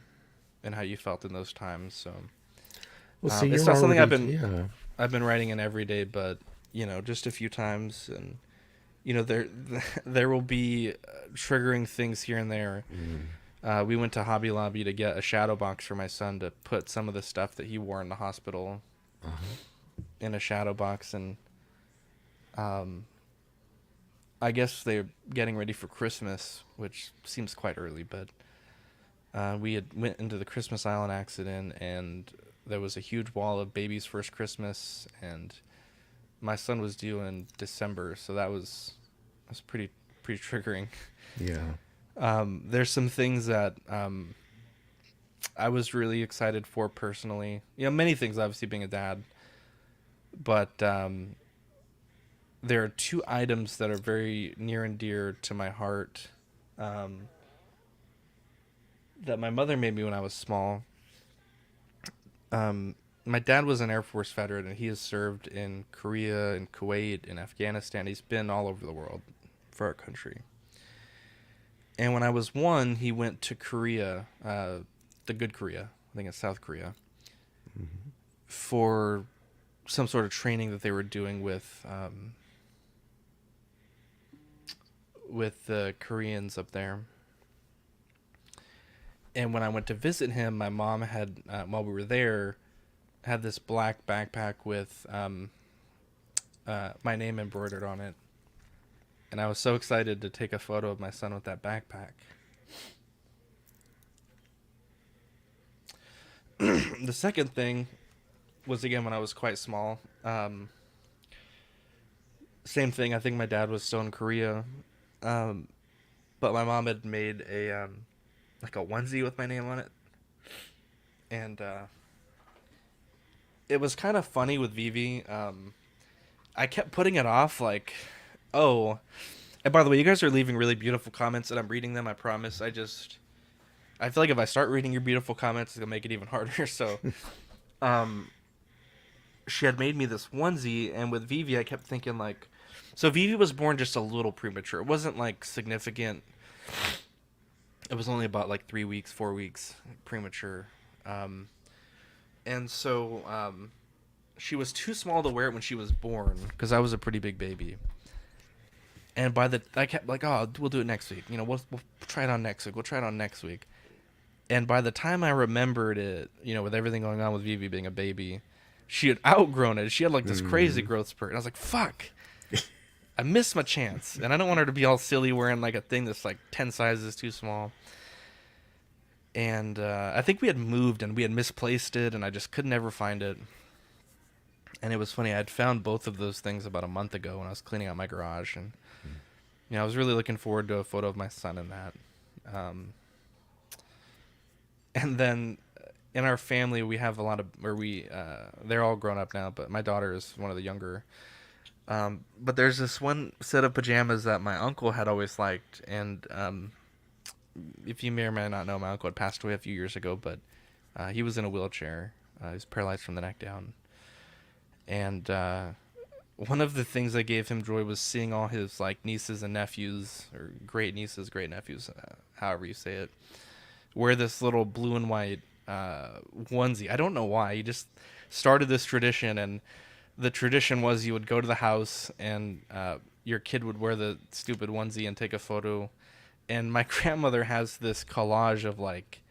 Speaker 2: and how you felt in those times. So it's not something I've been writing in every day, but just a few times. And there will be triggering things here and there. We went to Hobby Lobby to get a shadow box for my son to put some of the stuff that he wore in the hospital in a shadow box. And I guess they're getting ready for Christmas, which seems quite early, but we had went into the Christmas Island accident, and there was a huge wall of Baby's First Christmas, and my son was due in December, so that was pretty triggering.
Speaker 5: Yeah.
Speaker 2: There's some things that I was really excited for personally. Many things, obviously, being a dad, but there are two items that are very near and dear to my heart that my mother made me when I was small. My dad was an Air Force veteran, and he has served in Korea and Kuwait and Afghanistan. He's been all over the world for our country. And when I was 1, he went to Korea, the good Korea, I think it's South Korea, for some sort of training that they were doing with the Koreans up there. And when I went to visit him, my mom had, while we were there, had this black backpack with my name embroidered on it. And I was so excited to take a photo of my son with that backpack. The second thing was, again, when I was quite small. Same thing. I think my dad was still in Korea. But my mom had made a like a onesie with my name on it. And it was kind of funny with Vivi. I kept putting it off, like, oh, and by the way, you guys are leaving really beautiful comments, and I'm reading them, I promise. I feel like if I start reading your beautiful comments, it's gonna make it even harder. So she had made me this onesie, and with Vivi, I kept thinking, like, so Vivi was born just a little premature. It wasn't like significant. It was only about like 3 weeks, 4 weeks premature. And so she was too small to wear it when she was born because I was a pretty big baby. And I kept like, oh, we'll do it next week. We'll try it on next week. We'll try it on next week. And by the time I remembered it, with everything going on with Vivi being a baby, she had outgrown it. She had like this crazy growth spurt. And I was like, fuck, I missed my chance. And I don't want her to be all silly wearing like a thing that's like 10 sizes too small. And I think we had moved and we had misplaced it, and I just could never find it. And it was funny. I had found both of those things about a month ago when I was cleaning out my garage. And, I was really looking forward to a photo of my son in that. And then in our family, we have a lot of, they're all grown up now, but my daughter is one of the younger. But there's this one set of pajamas that my uncle had always liked. And if you may or may not know, my uncle had passed away a few years ago, but he was in a wheelchair. He was paralyzed from the neck down. And one of the things that gave him joy was seeing all his like nieces and nephews, or great nieces, great nephews, however you say it, wear this little blue and white onesie. I don't know why. He just started this tradition, and the tradition was you would go to the house and your kid would wear the stupid onesie and take a photo. And my grandmother has this collage of like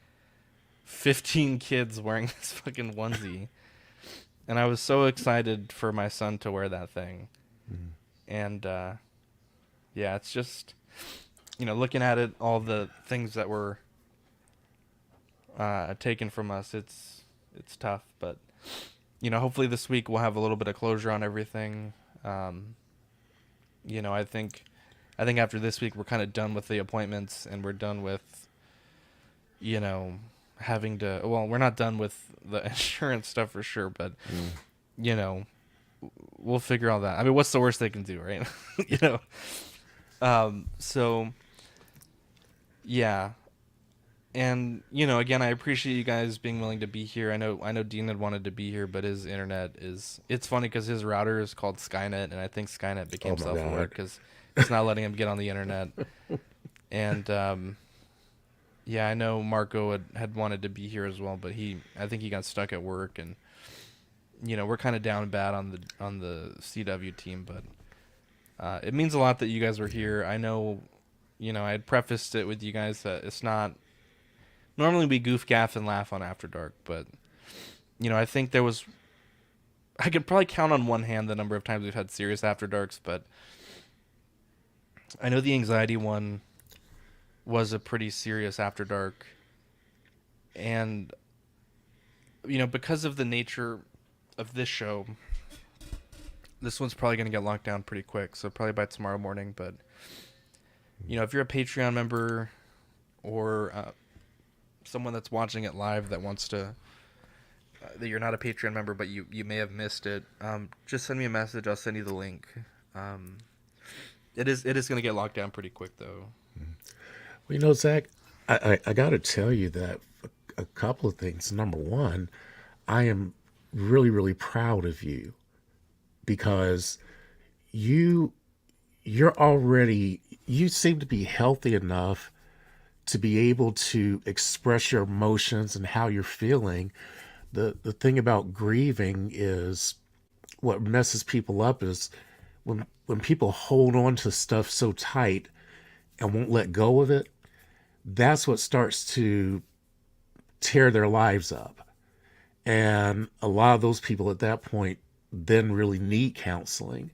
Speaker 2: 15 kids wearing this fucking onesie. And I was so excited for my son to wear that thing. Mm-hmm. And, yeah, it's just, looking at it, all the things that were taken from us, it's tough. But, hopefully this week we'll have a little bit of closure on everything. I think after this week we're kind of done with the appointments, and we're done with, having to, well, we're not done with the insurance stuff for sure, but we'll figure all that. I mean, what's the worst they can do, right? So yeah. And again, I appreciate you guys being willing to be here. I know Dean had wanted to be here, but his internet it's funny because his router is called Skynet, and I think Skynet became self-aware because it's not letting him get on the internet. And yeah, I know Marco had wanted to be here as well, but I think he got stuck at work, and we're kind of down bad on the CW team, but it means a lot that you guys were here. I know, I had prefaced it with you guys that it's not normally we goof, gaff, and laugh on After Dark, but I think I could probably count on one hand the number of times we've had serious After Darks, but I know the anxiety one was a pretty serious After Dark, and because of the nature of this show, this one's probably going to get locked down pretty quick, so probably by tomorrow morning. But if you're a Patreon member or someone that's watching it live that wants to that you're not a Patreon member but you may have missed it, just send me a message. I'll send you the link. It is going to get locked down pretty quick though.
Speaker 5: Well, Zach, I got to tell you that a couple of things. Number one, I am really, really proud of you because you seem to be healthy enough to be able to express your emotions and how you're feeling. The thing about grieving is what messes people up is when people hold on to stuff so tight and won't let go of it. That's what starts to tear their lives up. And a lot of those people at that point then really need counseling.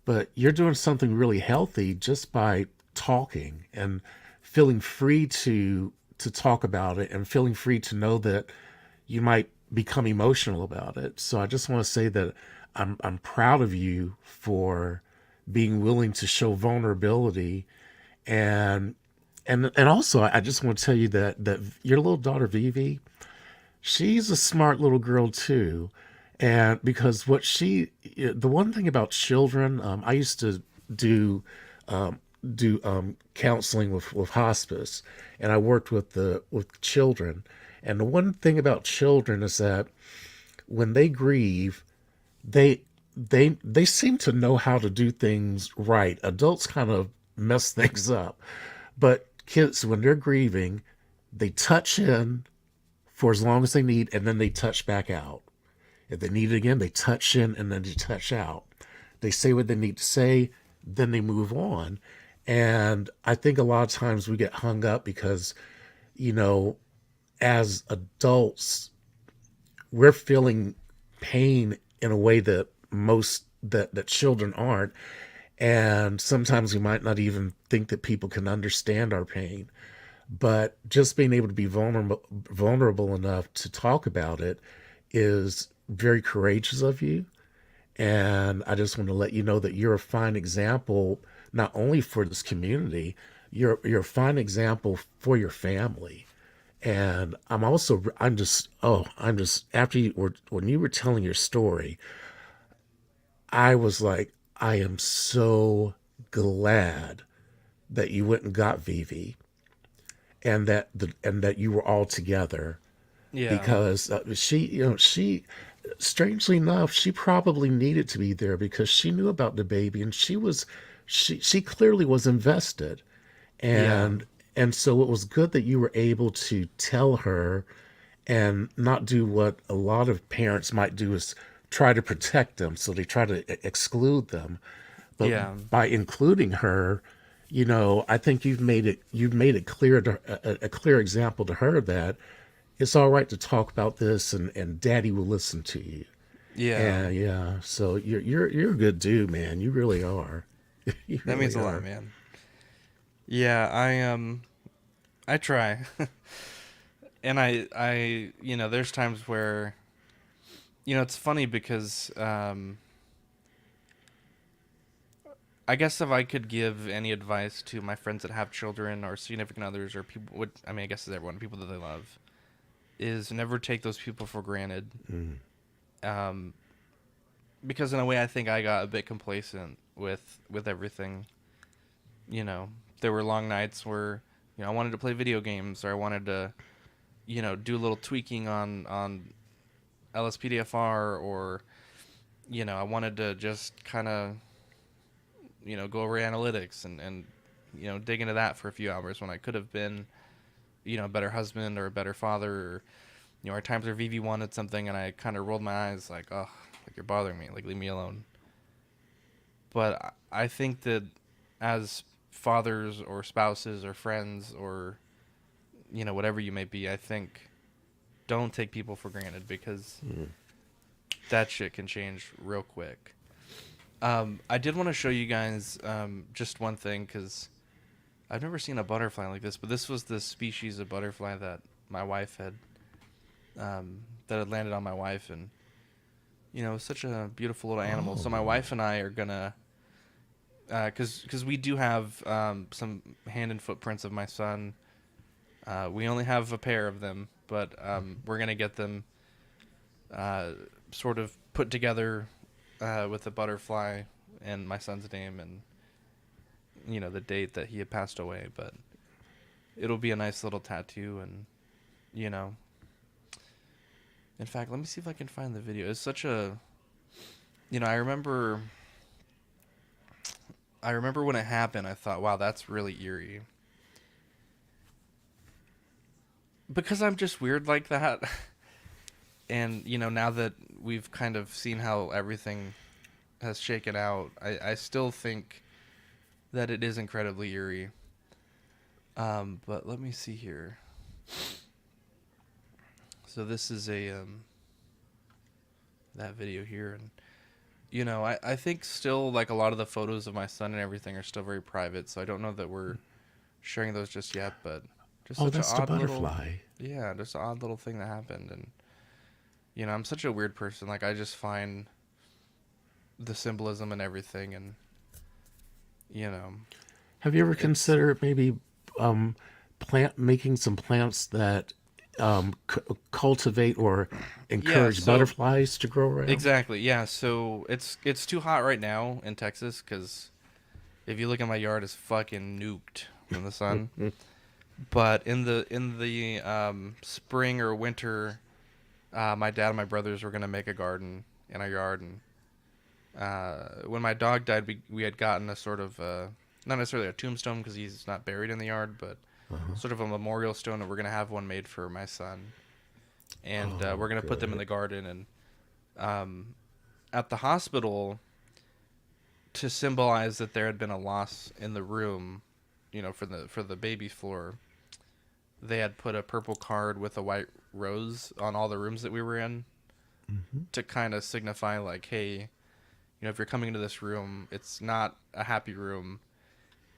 Speaker 5: But you're doing something really healthy just by talking and feeling free to talk about it and feeling free to know that you might become emotional about it. So I just want to say that I'm proud of you for being willing to show vulnerability. And also, I just want to tell you that your little daughter, Vivi, she's a smart little girl too. And because the one thing about children, I used to do counseling with hospice, and I worked with children. And the one thing about children is that when they grieve, they seem to know how to do things right. Adults kind of mess things up. But kids, when they're grieving, they touch in for as long as they need, and then they touch back out. If they need it again, they touch in and then they touch out. They say what they need to say, then they move on. And I think a lot of times we get hung up because, you know, as adults, we're feeling pain in a way that most that children aren't. And sometimes we might not even think that people can understand our pain. But just being able to be vulnerable enough to talk about it is very courageous of you. And I just want to let you know that you're a fine example, not only for this community, you're a fine example for your family. And I'm just, after when you were telling your story, I was like, I am so glad that you went and got Vivi, and that you were all together,
Speaker 2: Yeah.
Speaker 5: because she, strangely enough, she probably needed to be there because she knew about the baby, and she clearly was invested.
Speaker 2: Yeah.
Speaker 5: And so it was good that you were able to tell her and not do what a lot of parents might do, is try to protect them, so they try to exclude them. But
Speaker 2: Yeah.
Speaker 5: by including her, I think you've made it clear a clear example to her that it's all right to talk about this, and daddy will listen to you.
Speaker 2: Yeah.
Speaker 5: And yeah, so you're a good dude, man. You really are. You
Speaker 2: That means
Speaker 5: really
Speaker 2: a lot,
Speaker 5: are.
Speaker 2: man. Yeah, I try. And there's times where it's funny because I guess if I could give any advice to my friends that have children or significant others or people I guess it's everyone, people that they love, is never take those people for granted. Um, because in a way I think I got a bit complacent with everything. There were long nights where, I wanted to play video games, or I wanted to, do a little tweaking on LSPDFR, or, I wanted to just kind of, go over analytics and dig into that for a few hours when I could have been, a better husband or a better father. Or, our times where Vivi wanted something and I kind of rolled my eyes like, oh, like you're bothering me, like leave me alone. But I think that as fathers or spouses or friends or, whatever you may be, I think don't take people for granted, because that shit can change real quick. I did want to show you guys just one thing, because I've never seen a butterfly like this, but this was the species of butterfly that my wife had, that had landed on my wife, and, it was such a beautiful little animal. So my wife and I are gonna, because we do have some hand and footprints of my son. We only have a pair of them, but we're gonna get them sort of put together with the butterfly and my son's name and the date that he had passed away. But it'll be a nice little tattoo, and in fact, let me see if I can find the video. It's such a I remember when it happened, I thought, wow, that's really eerie, because I'm just weird like that. And now that we've kind of seen how everything has shaken out, I still think that it is incredibly eerie. But let me see here. So this is that video here, and I think still, like, a lot of the photos of my son and everything are still very private, so I don't know that we're sharing those just yet. But just such
Speaker 5: That's
Speaker 2: an
Speaker 5: the
Speaker 2: odd
Speaker 5: butterfly.
Speaker 2: just an odd little thing that happened. And I'm such a weird person. Like, I just find the symbolism and everything, and
Speaker 5: Have you ever considered maybe making some plants that cultivate or encourage
Speaker 2: so-
Speaker 5: butterflies to grow around?
Speaker 2: Exactly. Yeah. So it's too hot right now in Texas, because if you look at my yard, it's fucking nuked from the sun. But in the spring or winter, my dad and my brothers were gonna make a garden in our yard, and when my dog died, we had gotten a sort of not necessarily a tombstone, because he's not buried in the yard, but sort of a memorial stone, and we're gonna have one made for my son. and
Speaker 5: Oh,
Speaker 2: we're gonna put them in
Speaker 5: good.
Speaker 2: the garden. And at the hospital, to symbolize that there had been a loss in the room, for the baby floor, they had put a purple card with a white rose on all the rooms that we were in, to kind of signify like, hey, if you're coming into this room, it's not a happy room,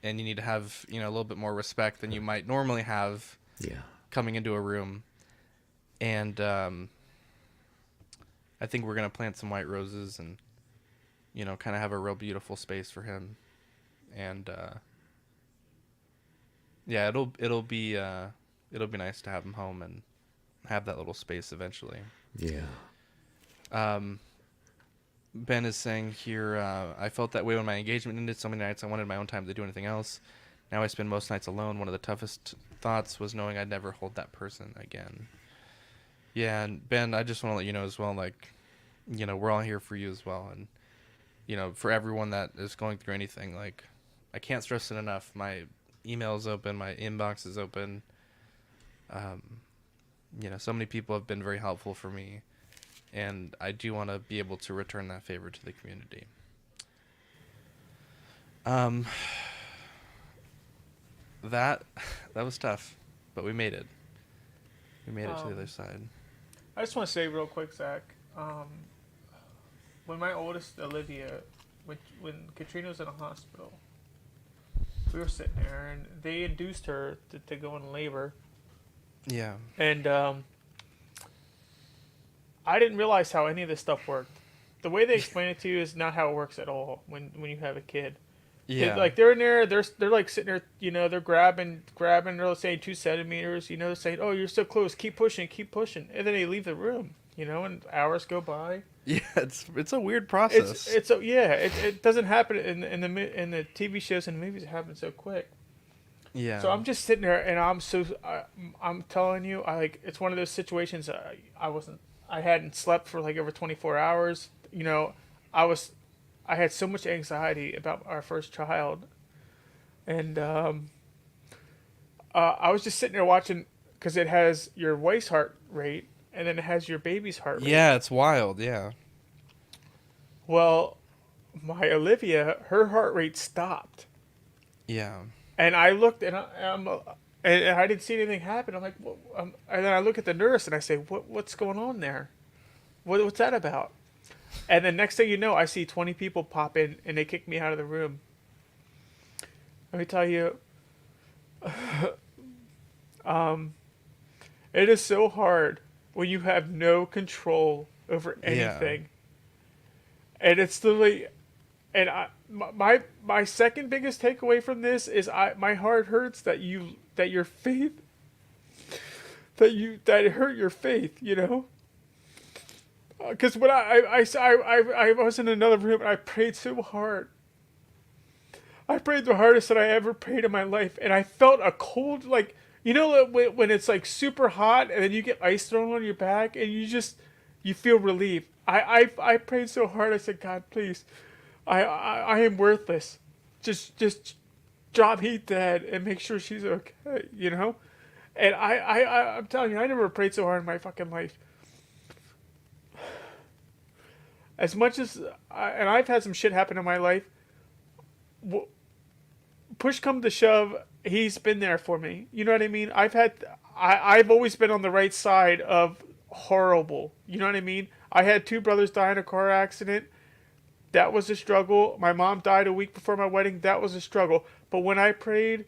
Speaker 2: and you need to have, a little bit more respect than you might normally have
Speaker 5: Yeah.
Speaker 2: coming into a room. And I think we're gonna plant some white roses and, kind of have a real beautiful space for him. And yeah, it'll be nice to have him home and have that little space eventually.
Speaker 5: Yeah.
Speaker 2: Ben is saying here, I felt that way when my engagement ended. So many nights I wanted my own time to do anything else. Now I spend most nights alone. One of the toughest thoughts was knowing I'd never hold that person again. Yeah, and Ben, I just want to let you know as well, like, we're all here for you as well. And, for everyone that is going through anything, like, I can't stress it enough. My email is open. My inbox is open. So many people have been very helpful for me. And I do want to be able to return that favor to the community. That was tough, but we made it. We made it to the other side.
Speaker 4: I just want to say real quick, Zach. When my oldest Olivia, when Katrina was in a hospital, we were sitting there and they induced her to go in labor,
Speaker 2: Yeah.
Speaker 4: and I didn't realize how any of this stuff worked. The way they explain it to you is not how it works at all when you have a kid.
Speaker 2: Yeah.
Speaker 4: They're in there, they're like sitting there, they're grabbing, they're saying 2 centimeters, saying, oh, you're so close, keep pushing, and then they leave the room, and hours go by.
Speaker 2: Yeah, it's a weird process.
Speaker 4: It doesn't happen in the TV shows and the movies. It happens so quick.
Speaker 2: Yeah.
Speaker 4: So I'm just sitting there and I'm telling you, it's one of those situations. I hadn't slept for like over 24 hours. I had so much anxiety about our first child, and I was just sitting there watching, because it has your wife's heart rate and then it has your baby's heart rate.
Speaker 2: Yeah, it's wild. Yeah.
Speaker 4: Well, my Olivia, her heart rate stopped,
Speaker 2: Yeah.
Speaker 4: and I looked and I didn't see anything happen. I'm like, and then I look at the nurse and I say, what's going on there? What's that about? And then next thing you know, I see 20 people pop in and they kick me out of the room. Let me tell you, it is so hard when you have no control over anything. And it's literally, and my second biggest takeaway from this is my heart hurts that your faith, that it hurt your faith, because when I was in another room and I prayed so hard. I prayed the hardest that I ever prayed in my life, and I felt a cold, like, when it's like super hot and then you get ice thrown on your back and you feel relief. I prayed so hard. I said, God, please, I am worthless. Just drop Heath dead and make sure she's okay, And I'm telling you, I never prayed so hard in my fucking life. As much as, and I've had some shit happen in my life, push come to shove, he's been there for me. You know what I mean? I've always been on the right side of horrible. You know what I mean? I had 2 brothers die in a car accident. That was a struggle. My mom died a week before my wedding. That was a struggle. But when I prayed,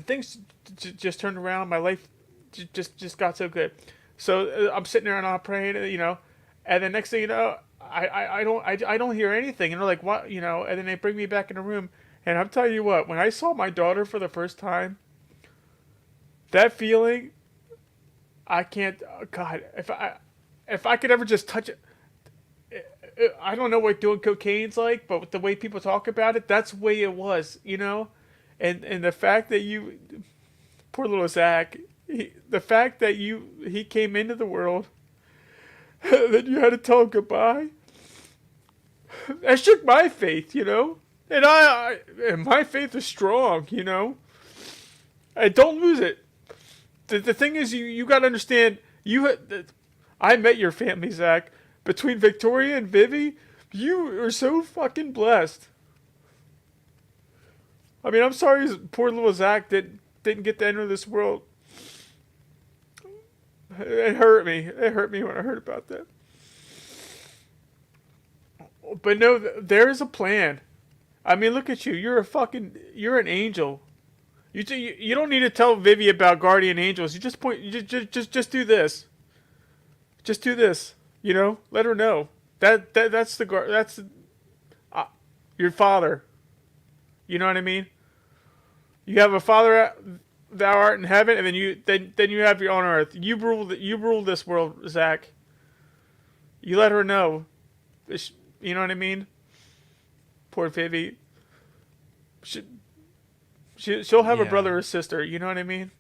Speaker 4: things just turned around. My life just got so good. So I'm sitting there and I'm praying, and the next thing you know, I don't hear anything, and they're like, what, and then they bring me back in the room, and I'm telling you what, when I saw my daughter for the first time, that feeling, I can't. God, if I could ever just touch it. I don't know what doing cocaine's like, but with the way people talk about it, that's the way it was, and the fact that you, poor little Zach, the fact that he came into the world, that you had to tell him goodbye, that shook my faith, and and my faith is strong, and don't lose it. the thing is, you got to understand. I met your family, Zach. Between Victoria and Vivi, you are so fucking blessed. I mean, I'm sorry, poor little Zach didn't get to enter this world. It hurt me. It hurt me when I heard about that. But no, there is a plan. I mean, look at you. You're an angel. You don't need to tell Vivi about guardian angels. You just do this. Just do this. You know, let her know that's your father. You know what I mean? You have a father, thou art in heaven, and then you have your on earth. You rule this world, Zach. You let her know. You know what I mean? Poor Vivi. She'll have a brother or sister. You know what I mean?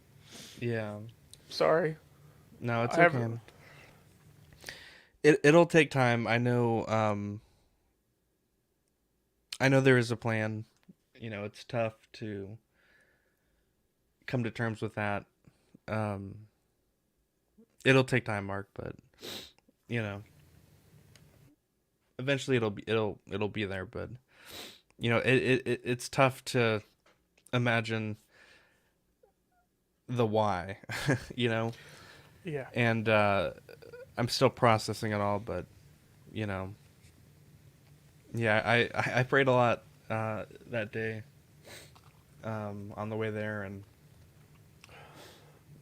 Speaker 2: Yeah.
Speaker 4: Sorry.
Speaker 2: No, it's okay. It'll take time. I know. I know there is a plan. You know, it's tough to come to terms with that. It'll take time, Mark, but you know, eventually it'll be there. But you know, it's tough to imagine the why. You know.
Speaker 4: Yeah.
Speaker 2: And I'm still processing it all, but you know, yeah, I prayed a lot that day on the way there, and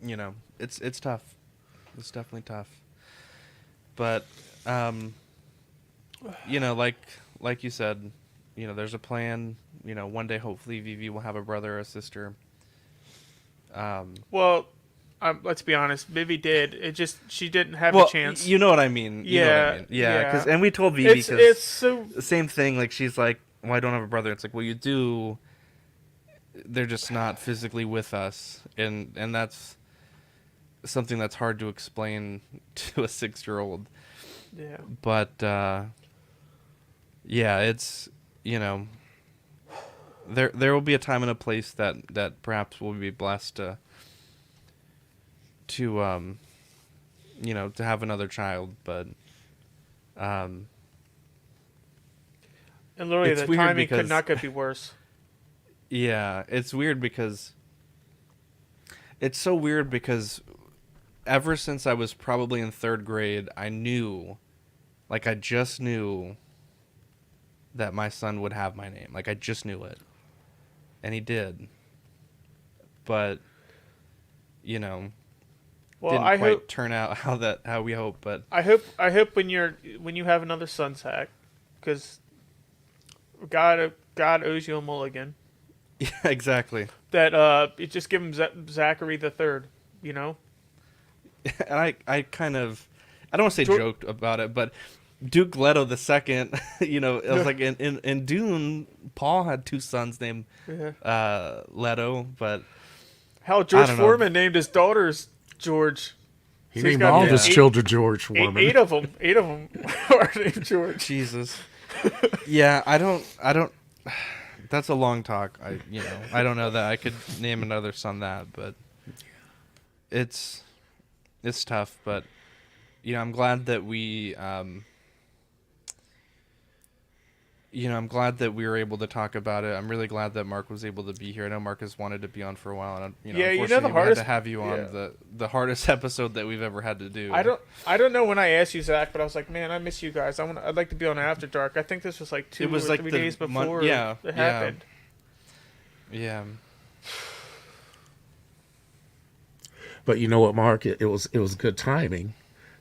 Speaker 2: you know, it's tough. It's definitely tough. But you know, like you said, you know, there's a plan. You know, one day hopefully Vivi will have a brother or a sister.
Speaker 4: Well, let's be honest. Vivi did. She didn't have a chance.
Speaker 2: You know what I mean. You know what I mean. Yeah. And we told Vivi because
Speaker 4: it's so
Speaker 2: the same thing. Like she's like, "Well, I don't have a brother." It's like, "Well, you do. They're just not physically with us," and that's something that's hard to explain to a 6-year-old.
Speaker 4: Yeah.
Speaker 2: But yeah, it's, you know, there will be a time and a place that perhaps we'll be blessed to you know, to have another child, but
Speaker 4: and literally
Speaker 2: it's
Speaker 4: the
Speaker 2: weird
Speaker 4: timing could
Speaker 2: because-
Speaker 4: not be worse.
Speaker 2: yeah, it's weird because it's so weird because ever since I was probably in 3rd grade, I just knew that my son would have my name. Like I just knew it. And he did. But you know,
Speaker 4: Well,
Speaker 2: didn't
Speaker 4: I
Speaker 2: quite
Speaker 4: hope
Speaker 2: turn out how we hoped, but
Speaker 4: I hope when you have another son, Zach, because God owes you a mulligan.
Speaker 2: yeah, exactly.
Speaker 4: That you just give him Zachary the third. You know.
Speaker 2: And I kind of, I don't want to say
Speaker 4: George-
Speaker 2: joked about it, but Duke Leto the second, you know, it was like in Dune, Paul had 2 sons named
Speaker 4: Yeah.
Speaker 2: Leto, but
Speaker 4: Hell, George
Speaker 2: don't know.
Speaker 4: Foreman named his daughters George.
Speaker 5: He
Speaker 4: So he's
Speaker 5: named
Speaker 4: got
Speaker 5: all his
Speaker 4: eight-
Speaker 5: children George Foreman.
Speaker 4: Eight of them. 8 of them are named George.
Speaker 2: Jesus. Yeah, I don't. That's a long talk. I don't know that I could name another son that, but it's tough. But you know, I'm glad that we I'm glad that we were able to talk about it. I'm really glad that Mark was able to be here. I know Mark has wanted to be on for a while, and
Speaker 4: Yeah, you know, the
Speaker 2: unfortunately, we had
Speaker 4: hardest-
Speaker 2: to have you on
Speaker 4: yeah.
Speaker 2: the hardest episode that we've ever had to do.
Speaker 4: I don't know when I asked you, Zach, but I was like, man, I miss you guys. I'd like to be on After Dark. I think this was like 2
Speaker 2: It was
Speaker 4: or
Speaker 2: like
Speaker 4: 3
Speaker 2: the
Speaker 4: days
Speaker 2: mon-
Speaker 4: before
Speaker 2: yeah,
Speaker 4: it
Speaker 2: yeah.
Speaker 4: happened.
Speaker 2: Yeah.
Speaker 5: But you know what, Mark? It was good timing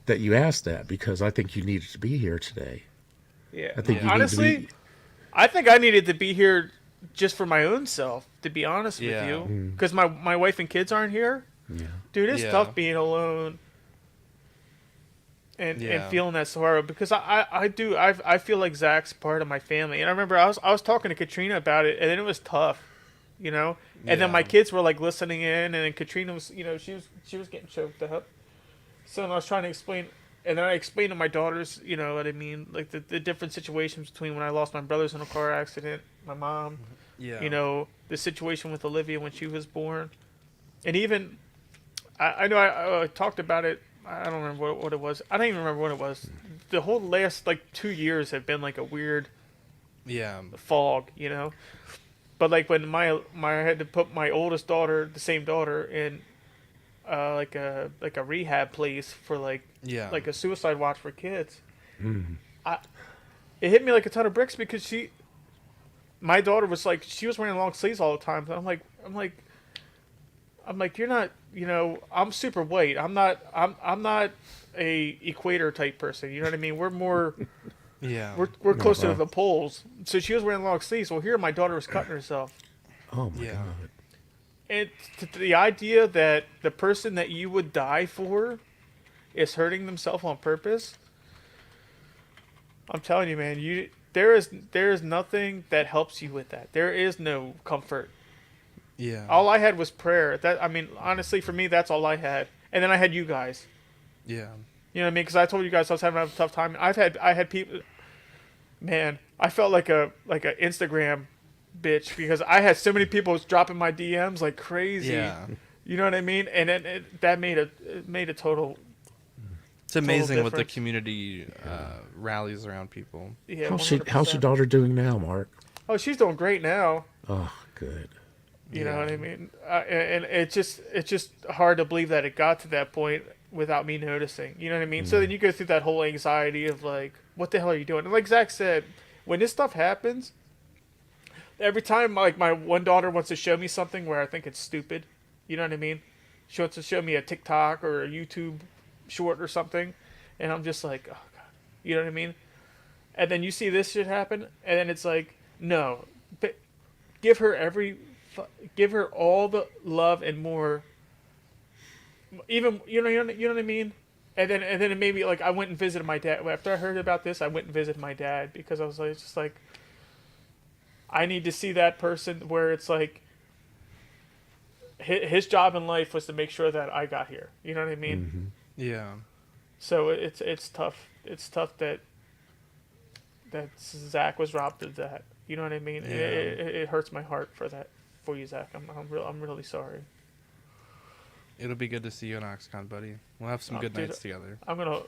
Speaker 5: that you asked that, because I think you needed to be here today.
Speaker 4: Yeah.
Speaker 5: I think you
Speaker 4: Honestly,
Speaker 5: need to be.
Speaker 4: I think I needed to be here just for my own self, to be honest
Speaker 2: Yeah.
Speaker 4: with you. Because my wife and kids aren't here.
Speaker 5: Yeah.
Speaker 4: Dude, it's
Speaker 2: Yeah.
Speaker 4: tough being alone and feeling that sorrow, because I feel like Zach's part of my family. And I remember I was talking to Katrina about it, and then it was tough, you know. And then my
Speaker 2: Yeah.
Speaker 4: kids were like listening in, and then Katrina was, you know, she was getting choked up. So I was trying to explain, and then I explained to my daughters, you know what I mean, like the different situations between when I lost my brothers in a car accident, my mom,
Speaker 2: Yeah.
Speaker 4: you know, the situation with Olivia when she was born, and even I know I talked about it. I don't remember what it was. I don't even remember what it was. The whole last like 2 years have been like a weird
Speaker 2: Yeah.
Speaker 4: fog, you know. But like when I had to put my oldest daughter, the same daughter, in like a rehab place for
Speaker 2: Yeah.
Speaker 4: like a suicide watch for kids. It hit me like a ton of bricks because my daughter was like, she was wearing long sleeves all the time. And I'm like, you're not, you know, I'm super white. I'm not a equator type person. You know what I mean? We're more,
Speaker 2: Yeah.
Speaker 4: we're closer to the poles. So she was wearing long sleeves. Well, here my daughter was cutting herself.
Speaker 5: Oh my
Speaker 2: Yeah.
Speaker 5: god.
Speaker 4: And the idea that the person that you would die for is hurting themselves on purpose. I'm telling you, man, there is nothing that helps you with that. There is no comfort.
Speaker 2: Yeah.
Speaker 4: All I had was prayer. That, I mean, honestly, for me, that's all I had. And then I had you guys.
Speaker 2: Yeah.
Speaker 4: You know what I mean? Because I told you guys I was having a tough time. I had people. Man, I felt like a Instagram bitch because I had so many people dropping my DMs like crazy.
Speaker 2: Yeah.
Speaker 4: You know what I mean? And then that made a total.
Speaker 2: It's amazing what the
Speaker 4: difference.
Speaker 2: community rallies around people.
Speaker 4: Yeah.
Speaker 5: How's your
Speaker 4: 100%.
Speaker 5: daughter doing now, Mark?
Speaker 4: Oh, she's doing great now.
Speaker 5: Oh, good.
Speaker 4: You know
Speaker 2: Yeah.
Speaker 4: what I mean? And it's just hard to believe that it got to that point without me noticing. You know what I mean? So then you go through that whole anxiety of like, what the hell are you doing? And like Zach said, when this stuff happens, every time like my one daughter wants to show me something where I think it's stupid, you know what I mean? She wants to show me a TikTok or a YouTube short or something, and I'm just like, oh god, you know what I mean? And then you see this shit happen, and then it's like, no, but give her all the love and more. Even you know what I mean. And then it made me like I went and visited my dad after I heard about this. I went and visited my dad because I was like, it's just like I need to see that person where it's like his job in life was to make sure that I got here. You know what I mean?
Speaker 2: Yeah.
Speaker 4: So it's tough. It's tough that Zach was robbed of that. You know what I mean?
Speaker 2: Yeah.
Speaker 4: It hurts my heart for you, Zach. I'm really sorry.
Speaker 2: It'll be good to see you in Oxcon, buddy. We'll have some
Speaker 4: Oh,
Speaker 2: good
Speaker 4: dude,
Speaker 2: nights together.
Speaker 4: I'm gonna.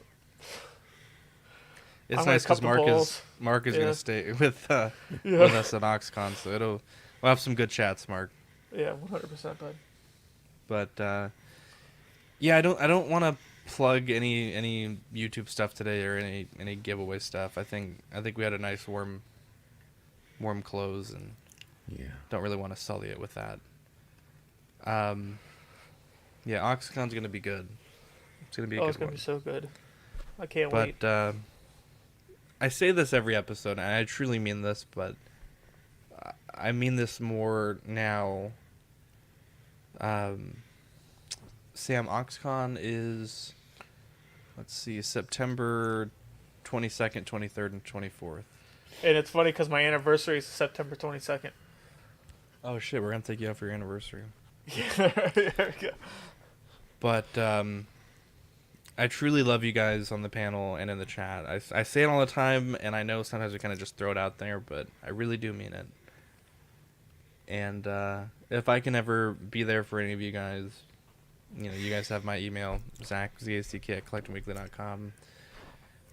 Speaker 2: It's
Speaker 4: I'm gonna
Speaker 2: nice because
Speaker 4: cup the balls.
Speaker 2: Mark is
Speaker 4: Yeah.
Speaker 2: gonna stay with us at Oxcon, so we'll have some good chats, Mark.
Speaker 4: Yeah, 100%, bud.
Speaker 2: But yeah, I don't want to plug any YouTube stuff today or any giveaway stuff. I think we had a nice warm close and
Speaker 5: Yeah.
Speaker 2: don't really want to sully it with that. Yeah, Oxcon's gonna be good. It's gonna be a
Speaker 4: It's
Speaker 2: good
Speaker 4: gonna
Speaker 2: one.
Speaker 4: be so good. I can't wait.
Speaker 2: But I say this every episode, and I truly mean this, but I mean this more now. Sam, Oxcon is, let's see, September 22nd, 23rd, and 24th.
Speaker 4: And it's funny because my anniversary is September 22nd.
Speaker 2: Oh shit, we're gonna take you out for your anniversary.
Speaker 4: Yeah, there we go.
Speaker 2: But I truly love you guys on the panel and in the chat. I say it all the time, and I know sometimes we kind of just throw it out there, but I really do mean it. And if I can ever be there for any of you guys, you know, you guys have my email, Zach, Z-A-C-K at collectingweekly.com.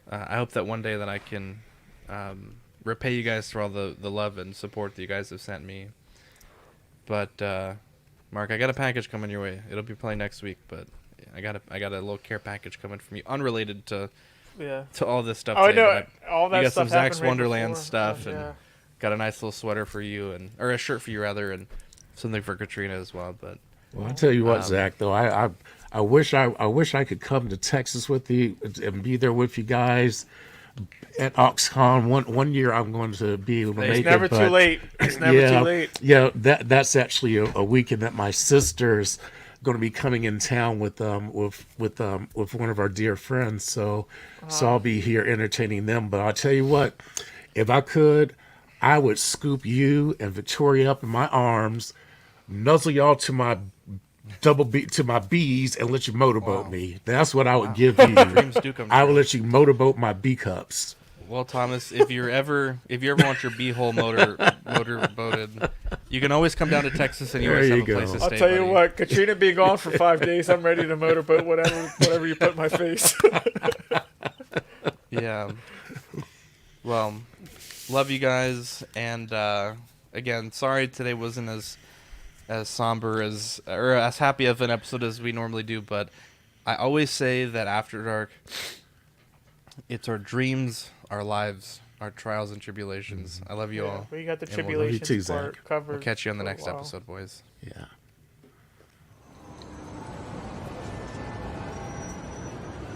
Speaker 2: I hope that one day that I can repay you guys for all the love and support that you guys have sent me. But Mark, I got a package coming your way. It'll be probably next week, but I got a little care package coming from you, unrelated to all this stuff.
Speaker 4: Oh, I
Speaker 2: today,
Speaker 4: know.
Speaker 2: but
Speaker 4: All that
Speaker 2: you got
Speaker 4: stuff
Speaker 2: some Zach's
Speaker 4: happened right
Speaker 2: Wonderland
Speaker 4: before.
Speaker 2: stuff,
Speaker 4: Oh,
Speaker 2: and
Speaker 4: yeah.
Speaker 2: got a nice little sweater for you, or a shirt for you rather, and something for Katrina as well. But
Speaker 5: Well, I tell you what, Zach. Though I wish I could come to Texas with you and be there with you guys at Oxcon. One year I'm going to be able to make
Speaker 4: It's never
Speaker 5: it.
Speaker 4: too
Speaker 5: but
Speaker 4: late. It's never too late.
Speaker 5: Yeah, that's actually a weekend that my sister's going to be coming in town with one of our dear friends. So I'll be here entertaining them. But I'll tell you what, if I could, I would scoop you and Victoria up in my arms, nuzzle y'all to my to my B's, and let you motorboat me. That's what I would give you.
Speaker 2: dreams do come
Speaker 5: I
Speaker 2: true.
Speaker 5: will let you motorboat my B cups.
Speaker 2: Well, Thomas, if you ever want your beehole motor boated, You can always come down to Texas, and you
Speaker 5: There
Speaker 2: always have
Speaker 5: you
Speaker 2: a place
Speaker 5: go.
Speaker 2: to
Speaker 4: I'll
Speaker 2: stay.
Speaker 4: tell you
Speaker 2: buddy.
Speaker 4: what, Katrina being gone for 5 days, I'm ready to motorboat whatever you put in my face.
Speaker 2: Yeah. Well, love you guys, and again, sorry today wasn't as somber as or as happy of an episode as we normally do, but I always say that After Dark, it's our dreams, our lives, our trials and tribulations. I love you all.
Speaker 4: We got the
Speaker 2: And we'll-
Speaker 4: tribulations
Speaker 5: too,
Speaker 4: part
Speaker 5: Zach.
Speaker 4: covered.
Speaker 2: We'll catch you on the
Speaker 4: for a
Speaker 2: next
Speaker 4: while.
Speaker 2: episode, boys.
Speaker 5: Yeah.